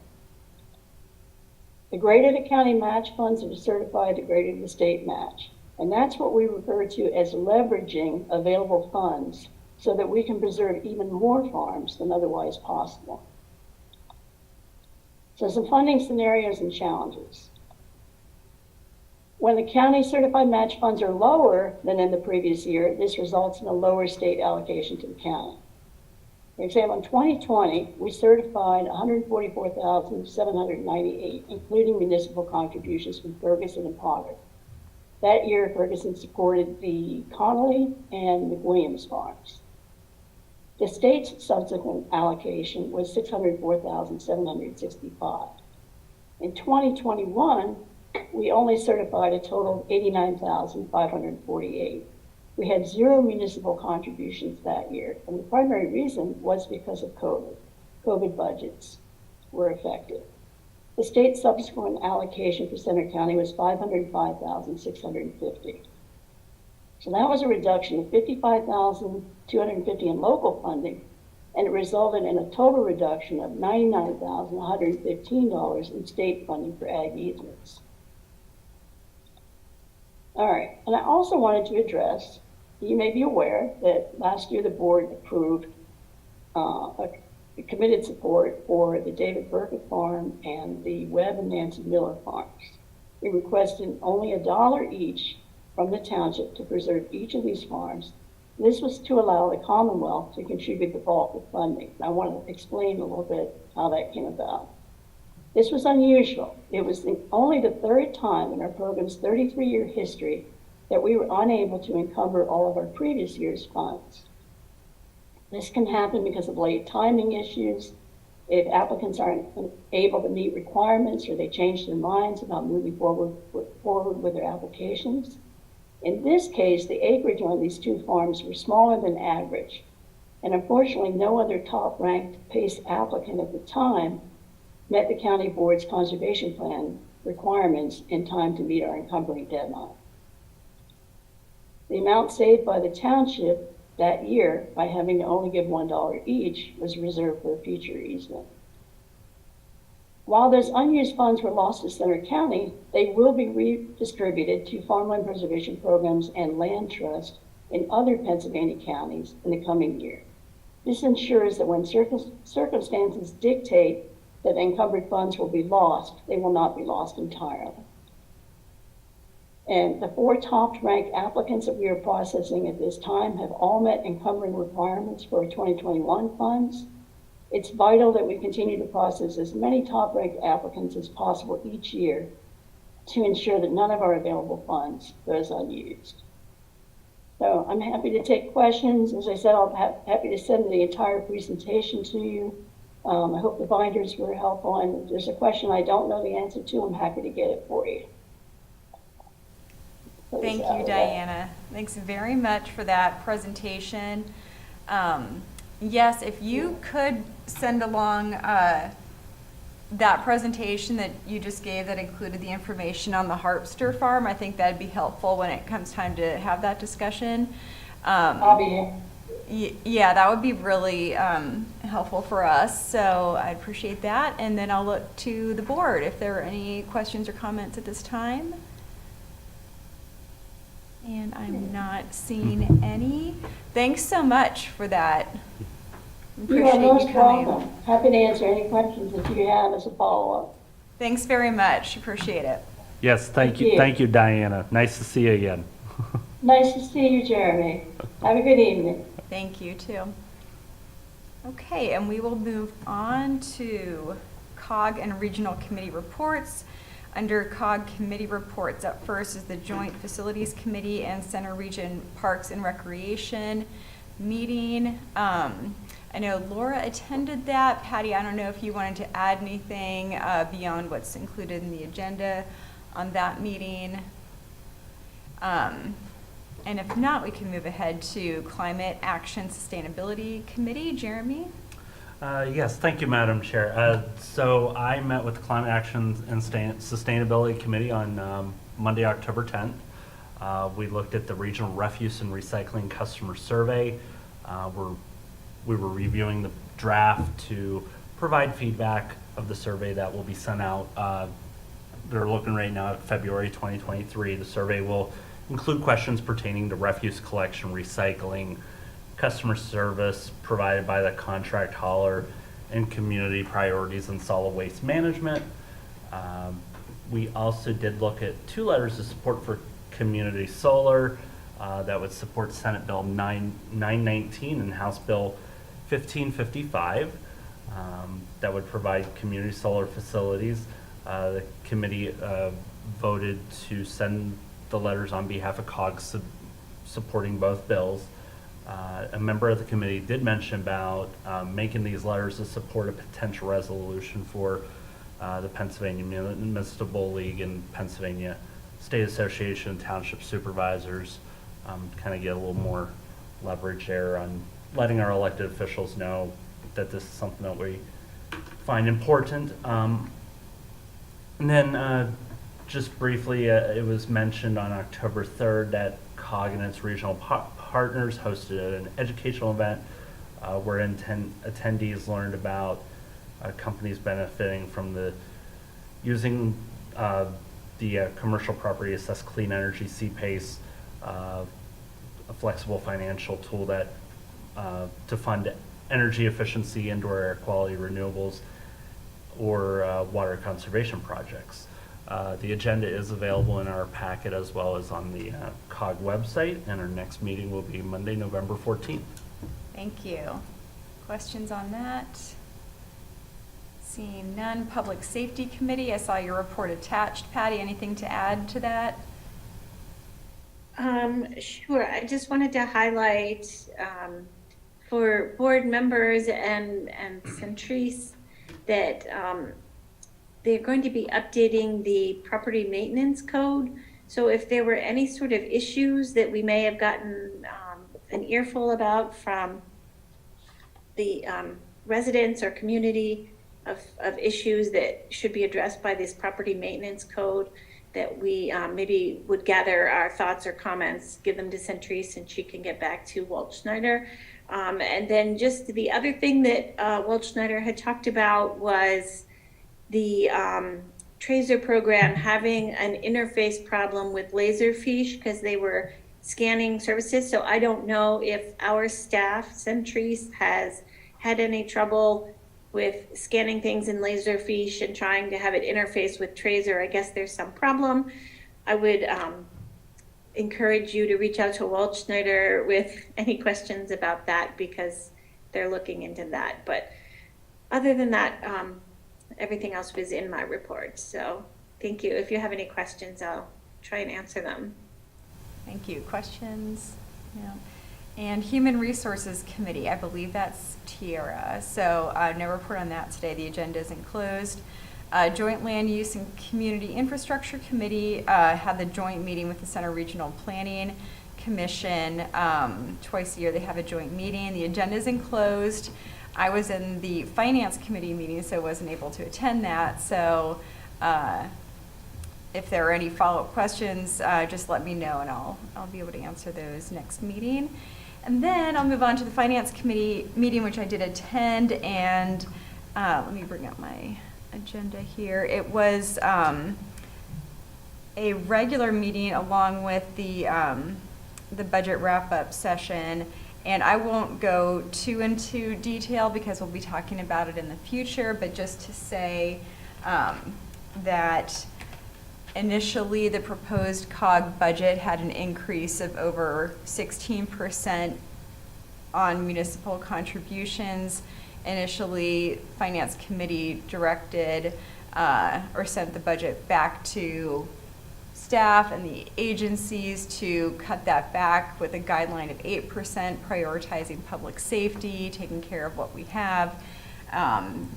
The greater the county match funds that are certified, the greater the state match. And that's what we refer to as leveraging available funds so that we can preserve even more farms than otherwise possible. So some funding scenarios and challenges. When the county certified match funds are lower than in the previous year, this results in a lower state allocation to the county. For example, in 2020, we certified $144,798, including municipal contributions from Ferguson and Potter. That year, Ferguson supported the Connolly and McWilliams farms. The state's subsequent allocation was $604,765. In 2021, we only certified a total of $89,548. We had 0 municipal contributions that year, and the primary reason was because of COVID. COVID budgets were affected. The state's subsequent allocation for Center County was $505,650. So that was a reduction of $55,250 in local funding, and it resulted in a total reduction of $99,115 in state funding for ag easements. All right, and I also wanted to address, you may be aware that last year the board approved a committed support for the David Burkett farm and the Webb and Nancy Miller farms. We requested only $1 each from the township to preserve each of these farms. This was to allow the Commonwealth to contribute the bulk of funding. I want to explain a little bit how that came about. This was unusual. It was only the 3rd time in our program's 33-year history that we were unable to encumber all of our previous year's funds. This can happen because of late timing issues, if applicants aren't able to meet requirements or they change their minds about moving forward with their applications. In this case, the acreage on these 2 farms were smaller than average, and unfortunately no other top-ranked PACE applicant at the time met the county board's conservation plan requirements in time to meet our encumbering deadline. The amount saved by the township that year by having to only give $1 each was reserved for a future easement. While those unused funds were lost to Center County, they will be redistributed to farmland preservation programs and land trust in other Pennsylvania counties in the coming year. This ensures that when circumstances dictate that encumbered funds will be lost, they will not be lost entirely. And the 4 top-ranked applicants that we are processing at this time have all met encumbering requirements for 2021 funds. It's vital that we continue to process as many top-ranked applicants as possible each year to ensure that none of our available funds goes unused. So I'm happy to take questions. As I said, I'm happy to send the entire presentation to you. I hope the binders were helpful, and if there's a question I don't know the answer to, I'm happy to get it for you. Thank you, Diana. Thanks very much for that presentation. Yes, if you could send along that presentation that you just gave that included the information on the Harpster farm, I think that'd be helpful when it comes time to have that discussion. I'll be here. Yeah, that would be really helpful for us, so I appreciate that. And then I'll look to the board if there are any questions or comments at this time. And I'm not seeing any. Thanks so much for that You are Appreciate most you coming. welcome. Happy to answer any questions that you have as a follow-up. Thanks very much. Appreciate it. Yes, thank Thank you. you. Thank you, Diana. Nice to see you again. Nice to see you, Jeremy. Have a good evening. Thank you, too. Okay, and we will move on to COG and Regional Committee reports. Under COG Committee reports, up first is the Joint Facilities Committee and Center Region Parks and Recreation meeting. I know Laura attended that. Patty, I don't know if you wanted to add anything beyond what's included in the agenda on that meeting. And if not, we can move ahead to Climate Action Sustainability Committee. Jeremy? Yes, thank you, Madam Chair. So I met with the Climate Action and Sustainability Committee on Monday, October 10th. We looked at the Regional Refuse and Recycling Customer Survey. We were reviewing the draft to provide feedback of the survey that will be sent out. They're looking right now at February 2023. The survey will include questions pertaining to refuse collection, recycling, customer service provided by the contract hauler, and community priorities in solid waste management. We also did look at 2 letters of support for community solar that would support Senate Bill 919 and House Bill 1555 that would provide community solar facilities. The committee voted to send the letters on behalf of COG supporting both bills. A member of the committee did mention about making these letters to support a potential resolution for the Pennsylvania Municipal League and Pennsylvania State Association of Township Supervisors, to kind of get a little more leverage there on letting our elected officials know that this is something that we find important. And then just briefly, it was mentioned on October 3rd that COG and its regional partners hosted an educational event where attendees learned about companies benefiting from using the commercial property assessed clean energy CPACE, a flexible financial tool that to fund energy efficiency, indoor air quality, renewables, or water conservation projects. The agenda is available in our packet as well as on the COG website, and our next meeting will be Monday, November 14th. Thank you. Questions on that? Seeing none. Public Safety Committee, I saw your report attached. Patty, anything to add to that? Sure. I just wanted to highlight for board members and Centrise that they're going to be updating the property maintenance code. So if there were any sort of issues that we may have gotten an earful about from the residents or community of issues that should be addressed by this property maintenance code, that we maybe would gather our thoughts or comments, give them to Centrise, and she can get back to Walt Schneider. And then just the other thing that Walt Schneider had talked about was the Tracer program having an interface problem with Laserfish because they were scanning services. So I don't know if our staff, Centrise, has had any trouble with scanning things in Laserfish and trying to have it interface with Tracer. I guess there's some problem. I would encourage you to reach out to Walt Schneider with any questions about that because they're looking into that. But other than that, everything else was in my report. So thank you. If you have any questions, I'll try and answer them. Thank you. Questions? No. And Human Resources Committee, I believe that's Tiara. So no report on that today. The agenda isn't closed. Joint Land Use and Community Infrastructure Committee had the joint meeting with the Center Regional Planning Commission. Twice a year they have a joint meeting. The agenda isn't closed. I was in the Finance Committee meeting, so I wasn't able to attend that. So if there are any follow-up questions, just let me know and I'll be able to answer those next meeting. And then I'll move on to the Finance Committee meeting, which I did attend, and let me bring up my agenda here. It was a regular meeting along with the budget wrap-up session, And I won't go too into detail because we'll be talking about it in the future, but just to say that initially the proposed COG budget had an increase of over 16% on municipal contributions. Initially, Finance Committee directed or sent the budget back to staff and the agencies to cut that back with a guideline of 8%, prioritizing public safety, taking care of what we have,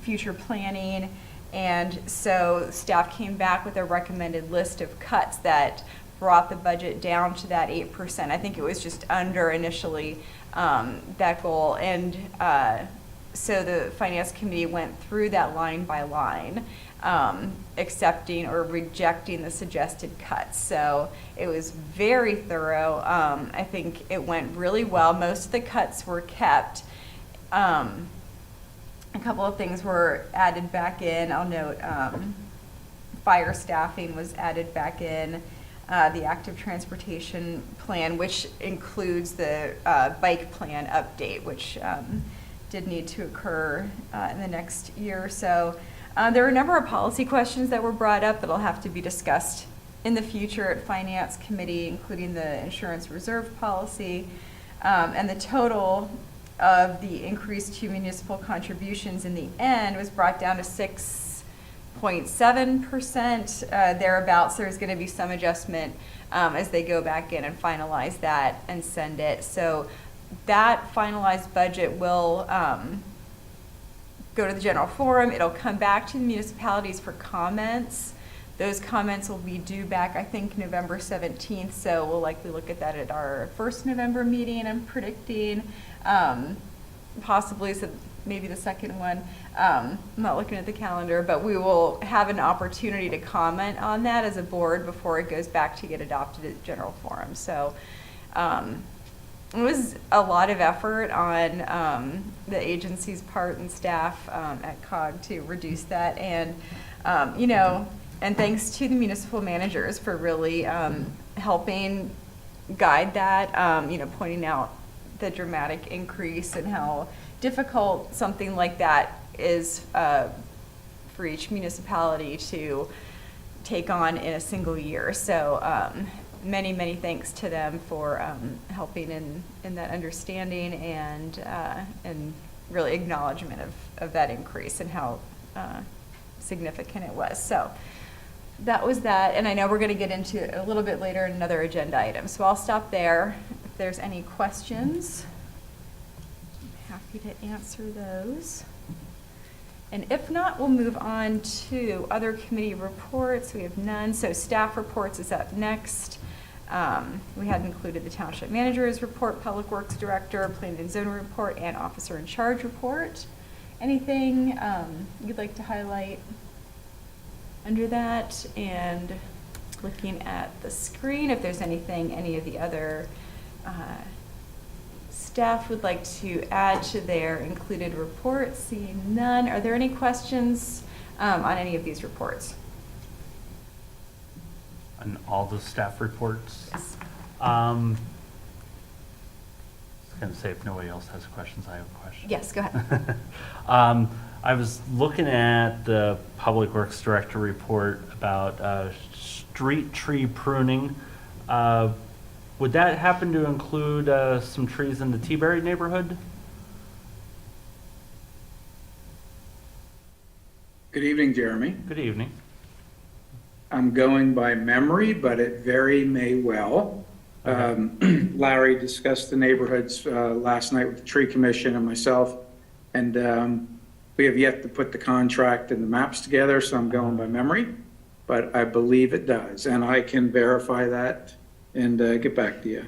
future planning. And so staff came back with a recommended list of cuts that brought the budget down to that 8%. I think it was just under initially that goal. And so the Finance Committee went through that line by line, accepting or rejecting the suggested cuts. So it was very thorough. I think it went really well. Most of the cuts were kept. A couple of things were added back in. I'll note fire staffing was added back in. The active transportation plan, which includes the bike plan update, which did need to occur in the next year or so. There were a number of policy questions that were brought up that'll have to be discussed in the future at Finance Committee, including the insurance reserve policy. And the total of the increase to municipal contributions in the end was brought down to 6.7% thereabouts. There's going to be some adjustment as they go back in and finalize that and send it. So that finalized budget will go to the general forum. It'll come back to the municipalities for comments. Those comments will be due back, I think, November 17th. So we'll likely look at that at our first November meeting. I'm predicting possibly maybe the second one. I'm not looking at the calendar, but we will have an opportunity to comment on that as a board before it goes back to get adopted at general forum. So it was a lot of effort on the agency's part and staff at COG to reduce that. And, you know, and thanks to the municipal managers for really helping guide that, you know, pointing out the dramatic increase and how difficult something like that is for each municipality to take on in a single year. So many, many thanks to them for helping in that understanding and really acknowledgement of that increase and how significant it was. So that was that. And I know we're going to get into it a little bit later in another agenda item. So I'll stop there. If there's any questions, I'm happy to answer those. And if not, we'll move on to other committee reports. We have none. So staff reports is up next. We had included the township manager's report, public works director, planning and zoning report, and officer in charge report. Anything you'd like to highlight under that? And looking at the screen, if there's anything any of the other staff would like to add to their included reports. Seeing none, are there any questions on any of these reports? On all the staff reports? Yes. I was going to say, if nobody else has questions, I have a question. Yes, go ahead. I was looking at the Public Works Director report about street tree pruning. Would that happen to include some trees in the T-Berry neighborhood? Good evening, Jeremy. Good evening. I'm going by memory, but it very may well. Okay. Larry discussed the neighborhoods last night with the tree commission and myself, and we have yet to put the contract and the maps together, so I'm going by memory, but I believe it does, and I can verify that and get back to you.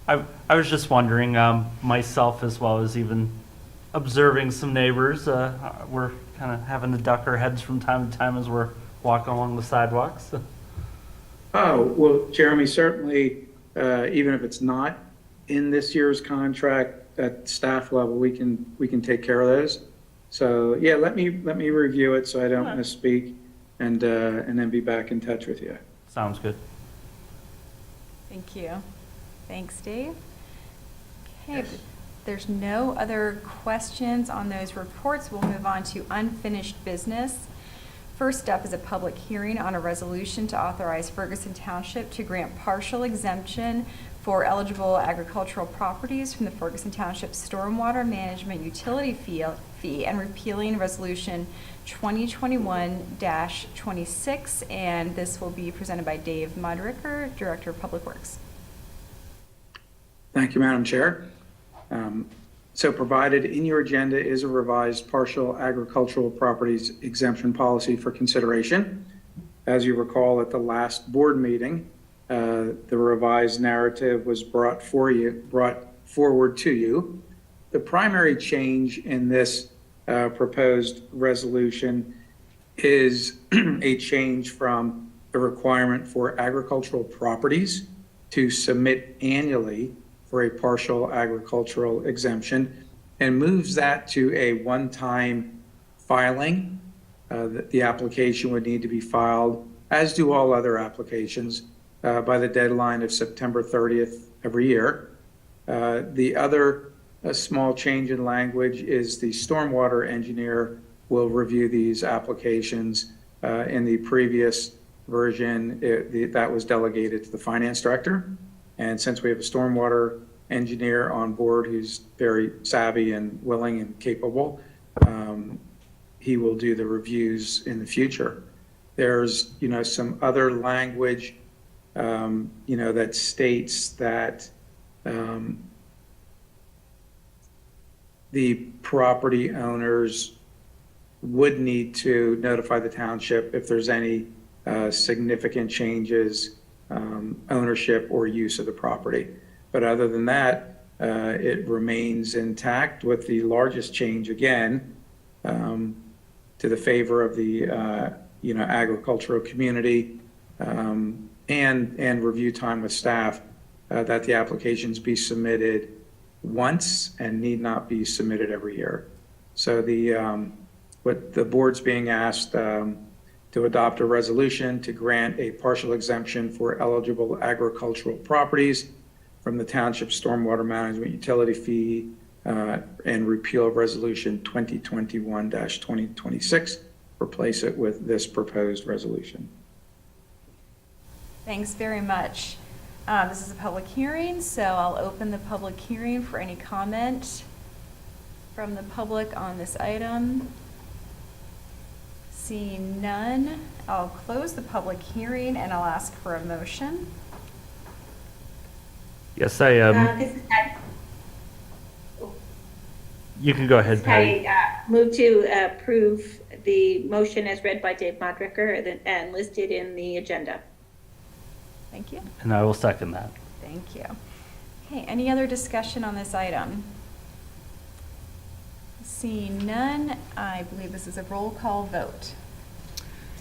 I was just wondering, myself as well as even observing some neighbors, we're kind of having to duck our heads from time to time as we're walking along the sidewalks. Oh, well, Jeremy, certainly, even if it's not in this year's contract at staff level, we can take care of those. So yeah, let me review it so I don't misspeak, and then be back in touch with you. Sounds good. Thank you. Thanks, Dave. Okay, Yes. there's no other questions on those reports, we'll move on to unfinished business. First up is a public hearing on a resolution to authorize Ferguson Township to grant partial exemption for eligible agricultural properties from the Ferguson Township Stormwater Management Utility Fee and repealing Resolution 2021-26, and this will be presented by Dave Mudricker, Director of Public Works. Thank you, Madam Chair. So provided in your agenda is a revised partial agricultural properties exemption policy for consideration. As you recall, at the last board meeting, the revised narrative was brought forward to you. The primary change in this proposed resolution is a change from the requirement for agricultural properties to submit annually for a partial agricultural exemption and moves that to a one-time filing. That the application would need to be filed, as do all other applications, by the deadline of September 30th every year. The other small change in language is the stormwater engineer will review these applications. In the previous version, that was delegated to the finance director. And since we have a stormwater engineer on board who's very savvy and willing and capable, he will do the reviews in the future. There's, some other language, that states that the property owners would need to notify the township if there's any significant changes, ownership or use of the property. But other than that, it remains intact, with the largest change again to the favor of the agricultural community, and review time with staff, that the applications be submitted once and need not be submitted every year. So what the board's being asked to adopt a resolution to grant a partial exemption for eligible agricultural properties from the township stormwater management utility fee, and repeal Resolution 2021-2026, replace it with this proposed resolution. Thanks very much. This is a public hearing, so I'll open the public hearing for any comment from the public on this item. Seeing none, I'll close the public hearing and I'll ask for a motion. Yes, I This is Patty. You can go ahead, Patty. Move to approve the motion as read by Dave Modricker and listed in the agenda. Thank you. And I will second that. Thank you. Okay, any other discussion on this item? Seeing none, I believe this is a roll call vote.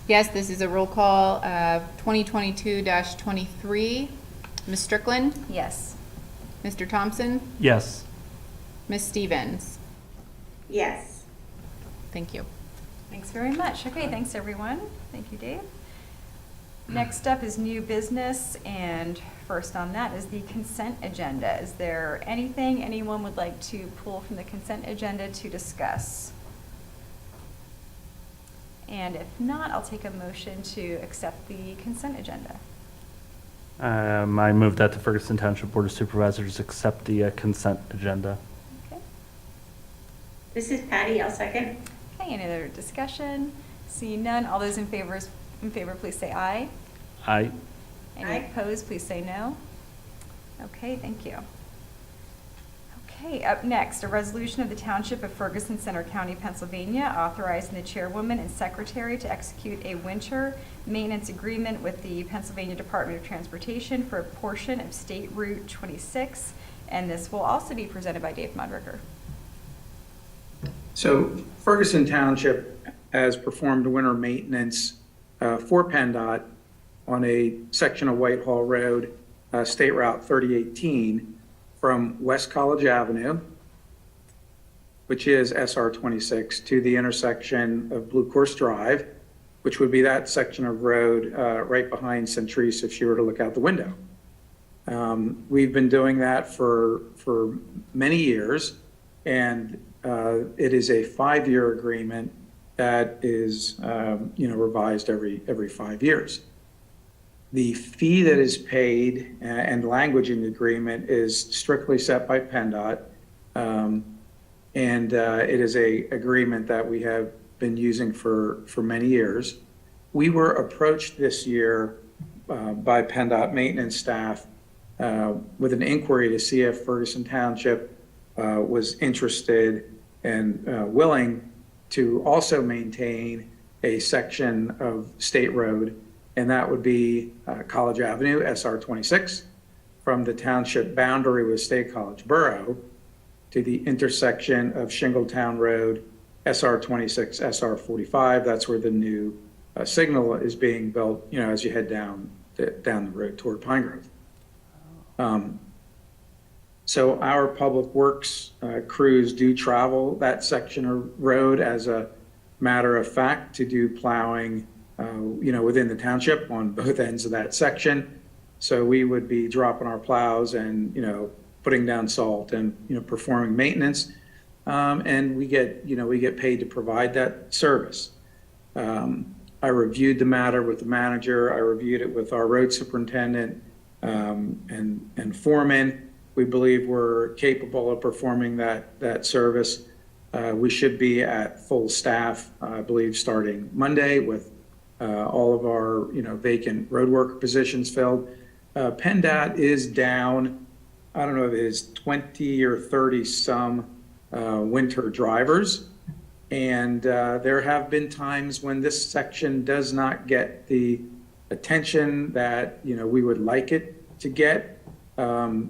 Yes, this is a roll call of 2022-23. Ms. Strickland? Yes. Mr. Thompson? Yes. Ms. Stevens? Yes. Thank you. Thanks very much. Okay, thanks everyone. Thank you, Dave. Next up is new business, and first on that is the consent agenda. Is there anything anyone would like to pull from the consent agenda to discuss? And if not, I'll take a motion to accept the consent agenda. I move that the Ferguson Township Board of Supervisors accept the consent agenda. Okay. This is Patty. I'll second. Okay, any other discussion? Seeing none, all those in favor, please say aye. Aye. Any Aye. opposed, please say no. Okay, thank you. Okay, up next, a resolution of the Township of Ferguson, Center County, Pennsylvania, authorizing the chairwoman and secretary to execute a winter maintenance agreement with the Pennsylvania Department of Transportation for a portion of State Route 26, and this will also be presented by Dave Mudricker. So Ferguson Township has performed winter maintenance for PennDOT on a section of Whitehall Road, State Route 3018, from West College Avenue, which is SR 26, to the intersection of Blue Course Drive, which would be that section of road right behind Centrise if you were to look out the window. We've been doing that for many years, and it is a 5-year agreement that is, revised every 5 years. The fee that is paid and language in the agreement is strictly set by PennDOT. And it is a agreement that we have been using for many years. We were approached this year by PennDOT maintenance staff with an inquiry to see if Ferguson Township was interested and willing to also maintain a section of state road, and that would be College Avenue, SR 26, from the township boundary with State College Borough to the intersection of Shingletown Road, SR 26, SR 45. That's where the new signal is being built, as you head down the road toward Pine Grove. So our public works crews do travel that section of road as a matter of fact to do plowing, within the township on both ends of that section. So we would be dropping our plows and, putting down salt and, performing maintenance. And we get paid to provide that service. I reviewed the matter with the manager. I reviewed it with our road superintendent and foreman. We believe we're capable of performing that service. We should be at full staff, I believe, starting Monday with all of our vacant road worker positions filled. PennDOT is down, I don't know if it is 20 or 30 some winter drivers. And there have been times when this section does not get the attention that we would like it to get.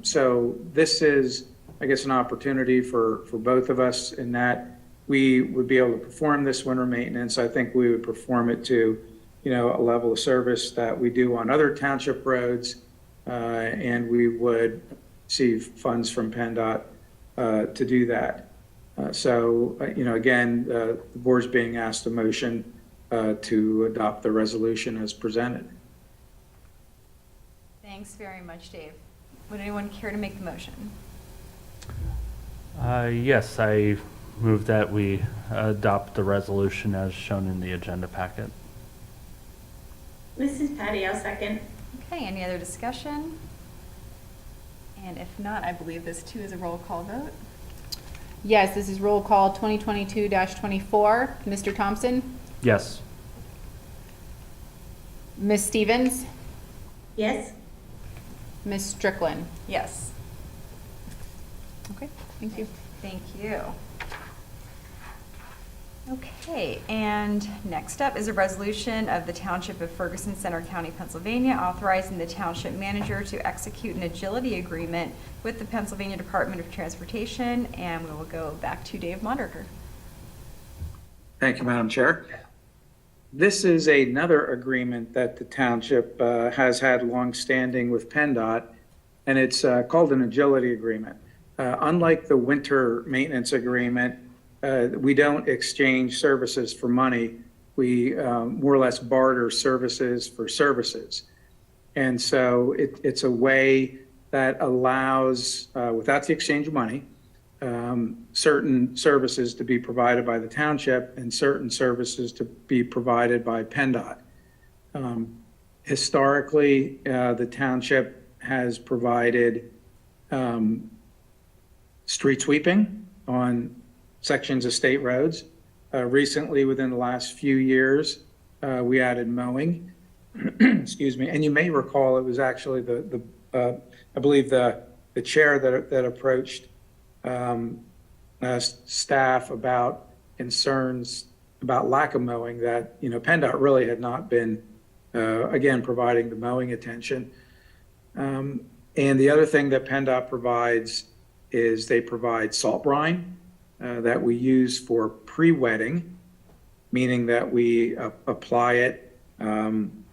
So this is, I guess, an opportunity for both of us in that we would be able to perform this winter maintenance. I think we would perform it to, a level of service that we do on other township roads, and we would receive funds from PennDOT to do that. So, again, the board's being asked a motion to adopt the resolution as presented. Thanks very much, Dave. Would anyone care to make the motion? Yes, I move that we adopt the resolution as shown in the agenda packet. This is Patty, I'll second. Okay, any other discussion? And if not, I believe this too is a roll call vote. Yes, this is roll call 2022-24. Mr. Thompson? Yes. Ms. Stevens? Yes? Ms. Strickland? Yes. Okay, thank you. Thank you. Okay, and next up is a resolution of the Township of Ferguson, Center County, Pennsylvania, authorizing the township manager to execute an agility agreement with the Pennsylvania Department of Transportation, and we will go back to Dave Monderker. Thank you, Madam Chair. This is another agreement that the township has had longstanding with PennDOT, and it's called an agility agreement. Unlike the winter maintenance agreement, we don't exchange services for money. We more or less barter services for services. And so it's a way that allows, without the exchange of money, certain services to be provided by the township and certain services to be provided by PennDOT. Historically, the township has provided street sweeping on sections of state roads. Recently, within the last few years, we added mowing. Excuse me. And you may recall it was actually I believe the chair that approached staff about concerns about lack of mowing, that PennDOT really had not been again providing the mowing attention. And the other thing that PennDOT provides is they provide salt brine that we use for pre-wetting, meaning that we apply it in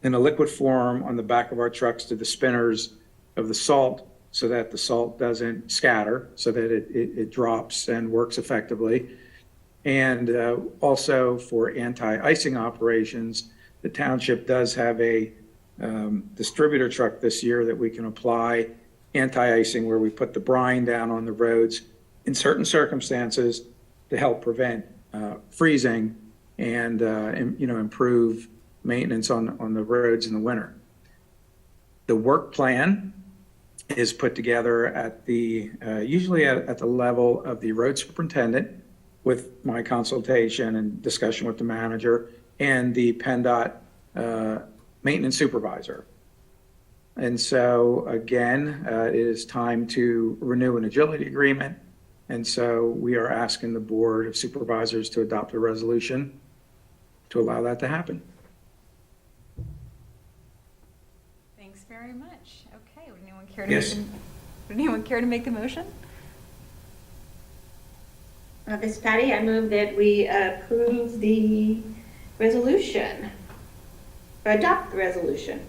a liquid form on the back of our trucks to the spinners of the salt so that the salt doesn't scatter, so that it drops and works effectively. And also for anti-icing operations, the township does have a distributor truck this year that we can apply anti-icing, where we put the brine down on the roads in certain circumstances to help prevent freezing and improve maintenance on the roads in the winter. The work plan is put together at the usually at the level of the road superintendent, with my consultation and discussion with the manager and the PennDOT maintenance supervisor. And so again, it is time to renew an agility agreement. And so we are asking the Board of Supervisors to adopt a resolution to allow that to happen. Thanks very much. Okay, would anyone care Yes. to make the motion? This is Patty. I move that we approve the resolution, or adopt the resolution.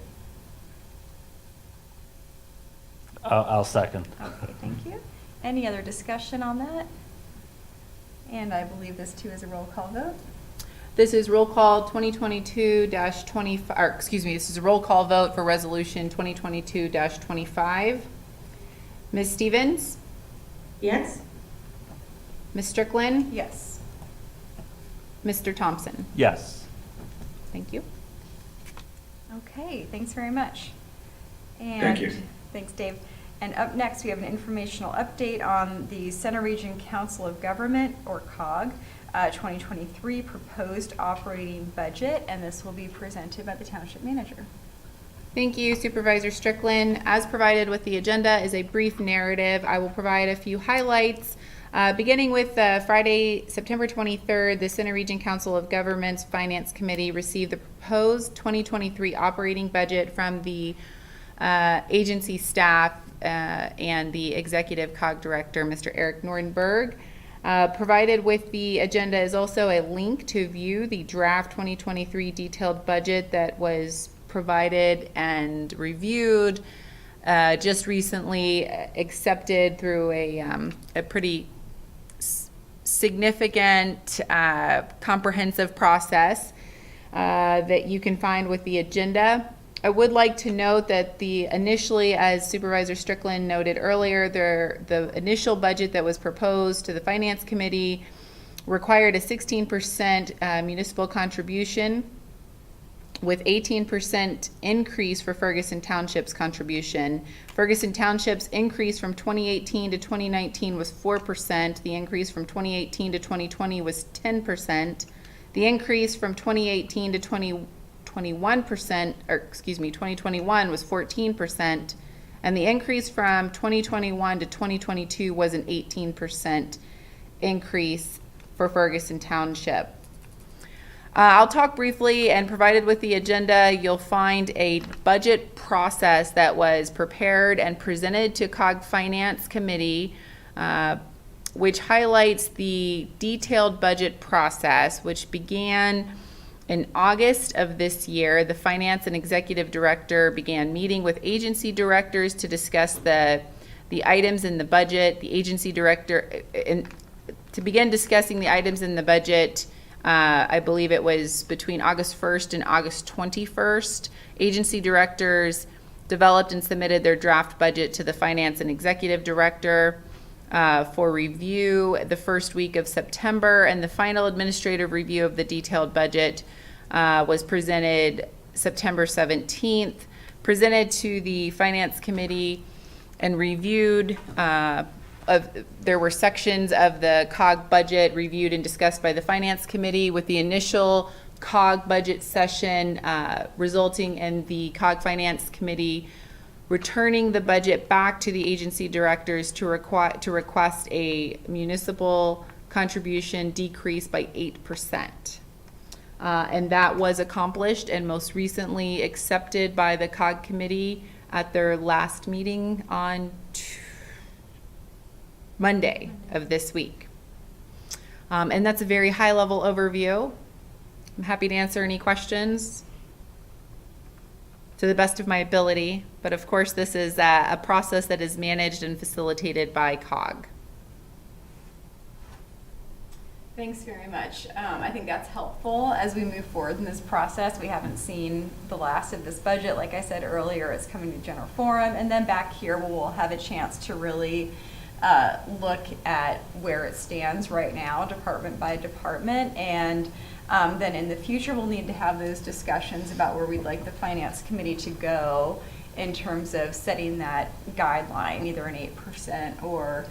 I'll second. Okay, thank you. Any other discussion on that? And I believe this too is a roll call vote. This is roll call 2022-25, or excuse me, this is a roll call vote for resolution 2022-25. Ms. Stevens? Yes? Ms. Strickland? Yes. Mr. Thompson? Yes. Thank you. Okay, thanks very much. And Thank you. Thanks, Dave. And up next, we have an informational update on the Center Region Council of Government, or COG, 2023 proposed operating budget, and this will be presented by the Township Manager. Thank you, Supervisor Strickland. As provided with the agenda is a brief narrative. I will provide a few highlights. Beginning with Friday, September 23rd, the Center Region Council of Governments Finance Committee received the proposed 2023 operating budget from the agency staff and the Executive COG Director, Mr. Eric Nordenberg. Provided with the agenda is also a link to view the draft 2023 detailed budget that was provided and reviewed just recently, accepted through a pretty significant comprehensive process that you can find with the agenda. I would like to note that initially, as Supervisor Strickland noted earlier, the initial budget that was proposed to the Finance Committee required a 16% municipal contribution, with 18% increase for Ferguson Township's contribution. Ferguson Township's increase from 2018 to 2019 was 4%. The increase from 2018 to 2020 was 10%. The increase from 2018 to 2021 was 14%, and the increase from 2021 to 2022 was an 18% increase for Ferguson Township. I'll talk briefly, and provided with the agenda, you'll find a budget process that was prepared and presented to COG Finance Committee, which highlights the detailed budget process, which began in August of this year. The Finance and Executive Director began meeting with agency directors to discuss the items in the budget. The agency director, to begin discussing the items in the budget, I believe it was between August 1st and August 21st. Agency directors developed and submitted their draft budget to the Finance and Executive Director for review the first week of September, and the final administrative review of the detailed budget was presented September 17th, presented to the Finance Committee and reviewed. There were sections of the COG budget reviewed and discussed by the Finance Committee, with the initial COG budget session resulting in the COG Finance Committee returning the budget back to the agency directors to request a municipal contribution decrease by 8%. And that was accomplished and most recently accepted by the COG committee at their last meeting on Monday of this week. And that's a very high-level overview. I'm happy to answer any questions to the best of my ability, but of course this is a process that is managed and facilitated by COG. Thanks very much. I think that's helpful as we move forward in this process. We haven't seen the last of this budget. Like I said earlier, it's coming to general forum, and then back here we'll have a chance to really look at where it stands right now, department by department, and then in the future we'll need to have those discussions about where we'd like the finance committee to go in terms of setting that guideline, either an 8% or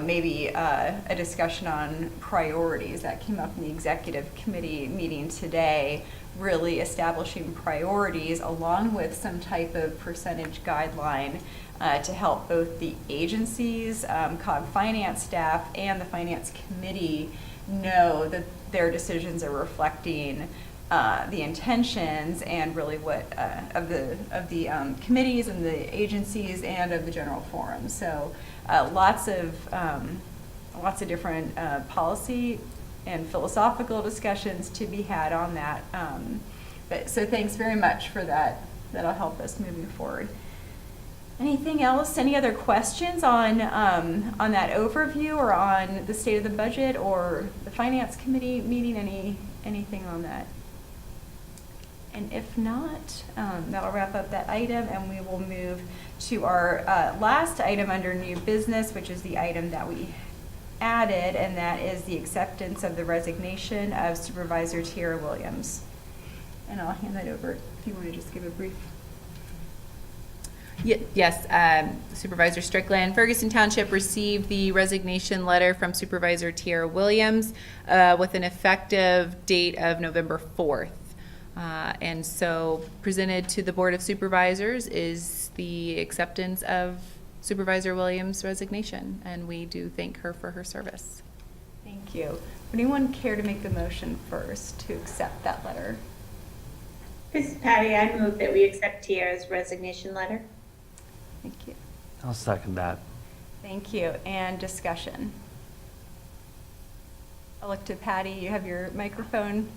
maybe a discussion on priorities that came up in the executive committee meeting today, really establishing priorities along with some type of percentage guideline to help both the agencies, COG finance staff, and the finance committee know that their decisions are reflecting the intentions and really what of the committees and the agencies and of the general forum. So lots of different policy and philosophical discussions to be had on that. So thanks very much for that. That'll help us moving forward. Anything else? Any other questions on that overview or on the state of the budget or the finance committee meeting? Anything on that? And if not, that'll wrap up that item, and we will move to our last item under new business, which is the item that we added, and that is the acceptance of the resignation of Supervisor Tiara Williams. And I'll hand that over if you want to just give a brief. Yes, Supervisor Strickland. Ferguson Township received the resignation letter from Supervisor Tiara Williams with an effective date of November 4th. And so presented to the Board of Supervisors is the acceptance of Supervisor Williams' resignation, and we do thank her for her service. Thank you. Would anyone care to make the motion first to accept that letter? This is Patty. I move that we accept Tiara's resignation letter. Thank you. I'll second that. Thank you. And discussion. I'll look to Patty. You have your microphone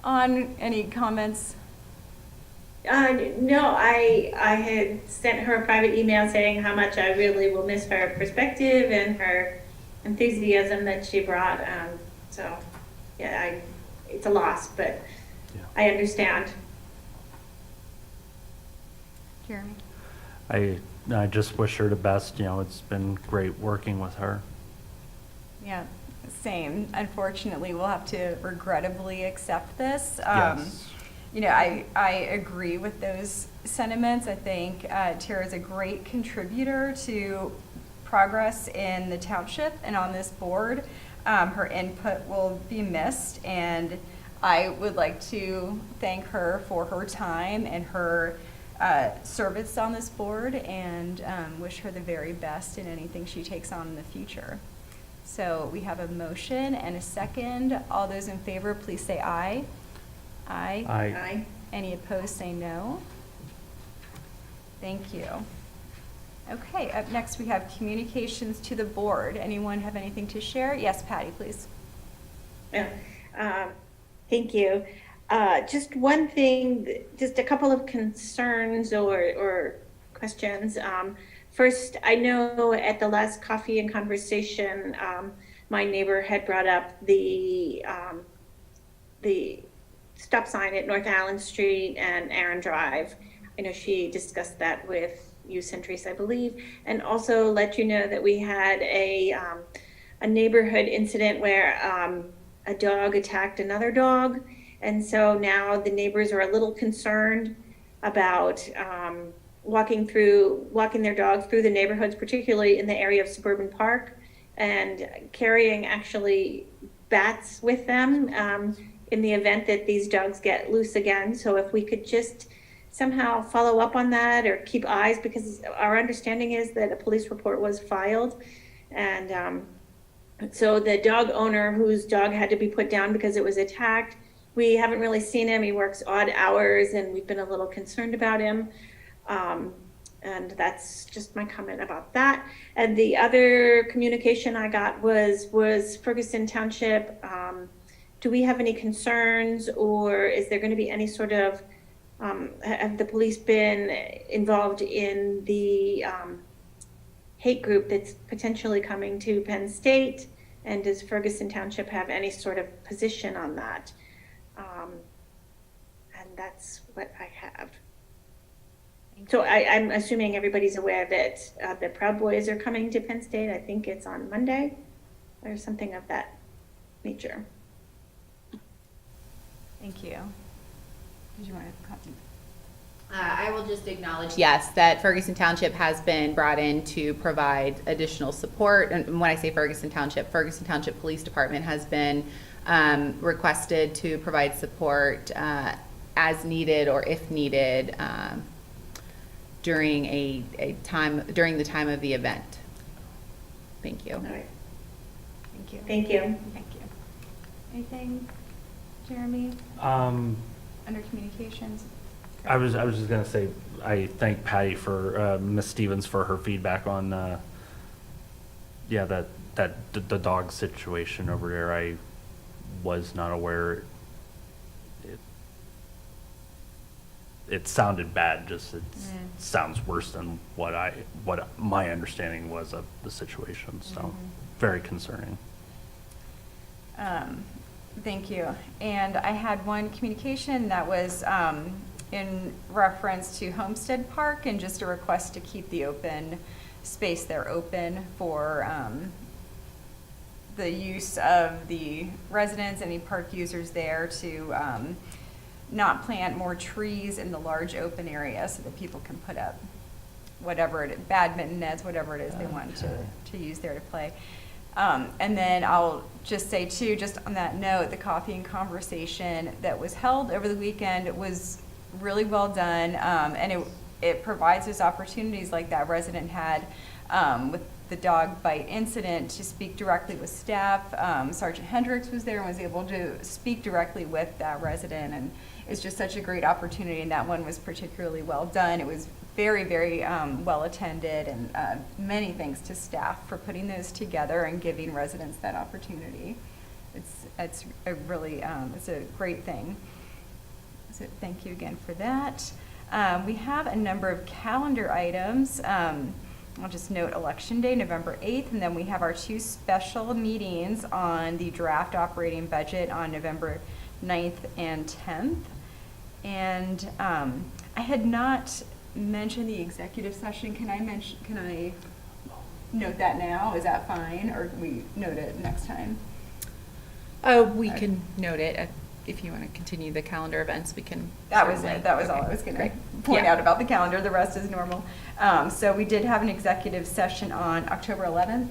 on. Any comments? No, I had sent her a private email saying how much I really will miss her perspective and her enthusiasm that she brought. So, yeah, it's a loss, but Yeah. I understand. Jeremy? I just wish her the best. It's been great working with her. Yeah, same. Unfortunately, we'll have to regrettably accept this. Yes. I agree with those sentiments. I think Tiara is a great contributor to progress in the township and on this board. Her input will be missed, and I would like to thank her for her time and her service on this board, and wish her the very best in anything she takes on in the future. So we have a motion and a second. All those in favor, please say aye. Aye. Aye. Any opposed, say no. Thank you. Okay, up next we have communications to the board. Anyone have anything to share? Yes, Patty, please. Yeah, thank you. Just one thing, just a couple of concerns or questions. First, I know at the last coffee and conversation, my neighbor had brought up the stop sign at North Allen Street and Aaron Drive. I know she discussed that with you, Centris, I believe, and also let you know that we had a neighborhood incident where a dog attacked another dog. And so now the neighbors are a little concerned about walking their dogs through the neighborhoods, particularly in the area of Suburban Park, and carrying actually bats with them in the event that these dogs get loose again. So if we could just somehow follow up on that or keep eyes, because our understanding is that a police report was filed. And so the dog owner whose dog had to be put down because it was attacked, we haven't really seen him. He works odd hours, and we've been a little concerned about him. And that's just my comment about that. And the other communication I got was Ferguson Township. Do we have any concerns, or is there going to be any sort of, have the police been involved in the hate group that's potentially coming to Penn State? And does Ferguson Township have any sort of position on that? And that's what I have. So I'm assuming everybody's aware that the Proud Boys are coming to Penn State. I think it's on Monday or something of that nature. Thank you. Did you want to comment? I will just acknowledge, yes, that Ferguson Township has been brought in to provide additional support. And when I say Ferguson Township Police Department has been requested to provide support as needed or if needed during the time of the event. Thank you. All right. Thank you. Thank you. Thank you. Anything, Jeremy, under communications? I was just gonna say, I thank Patty for, Ms. Stevens for her feedback on, the dog situation over there. I was not aware. It sounded bad, just it sounds worse than what my understanding was of the situation, so very concerning. Thank you. And I had one communication that was in reference to Homestead Park and just a request to keep the open space there open for the use of the residents, any park users there, to not plant more trees in the large open area so that people can put up whatever it is, badminton nets, whatever it is they want to use there to play. And then I'll just say too, just on that note, the coffee and conversation that was held over the weekend was really well done, and it provides those opportunities like that resident had with the dog bite incident to speak directly with staff. Sergeant Hendricks was there and was able to speak directly with that resident, and it's just such a great opportunity, and that one was particularly well done. It was very, very well attended, and many thanks to staff for putting those together and giving residents that opportunity. It's a really, it's a great thing. So thank you again for that. We have a number of calendar items. I'll just note Election Day, November 8th, and then we have our 2 special meetings on the draft operating budget on November 9th and 10th. And I had not mentioned the executive session. Can I note that now? Is that fine, or can we note it next time? We can note it. If you want to continue the calendar events, we can. That was it. That was all I was going to point out about the calendar. The rest is normal. So we did have an executive session on October 11th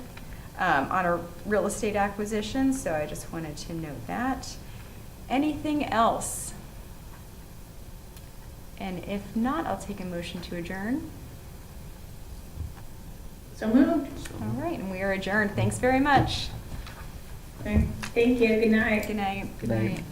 on our real estate acquisition. So I just wanted to note that. Anything else? And if not, I'll take a motion to adjourn. So moved. All right, and we are adjourned. Thanks very much. Thank you. Good night. Good night. Good night.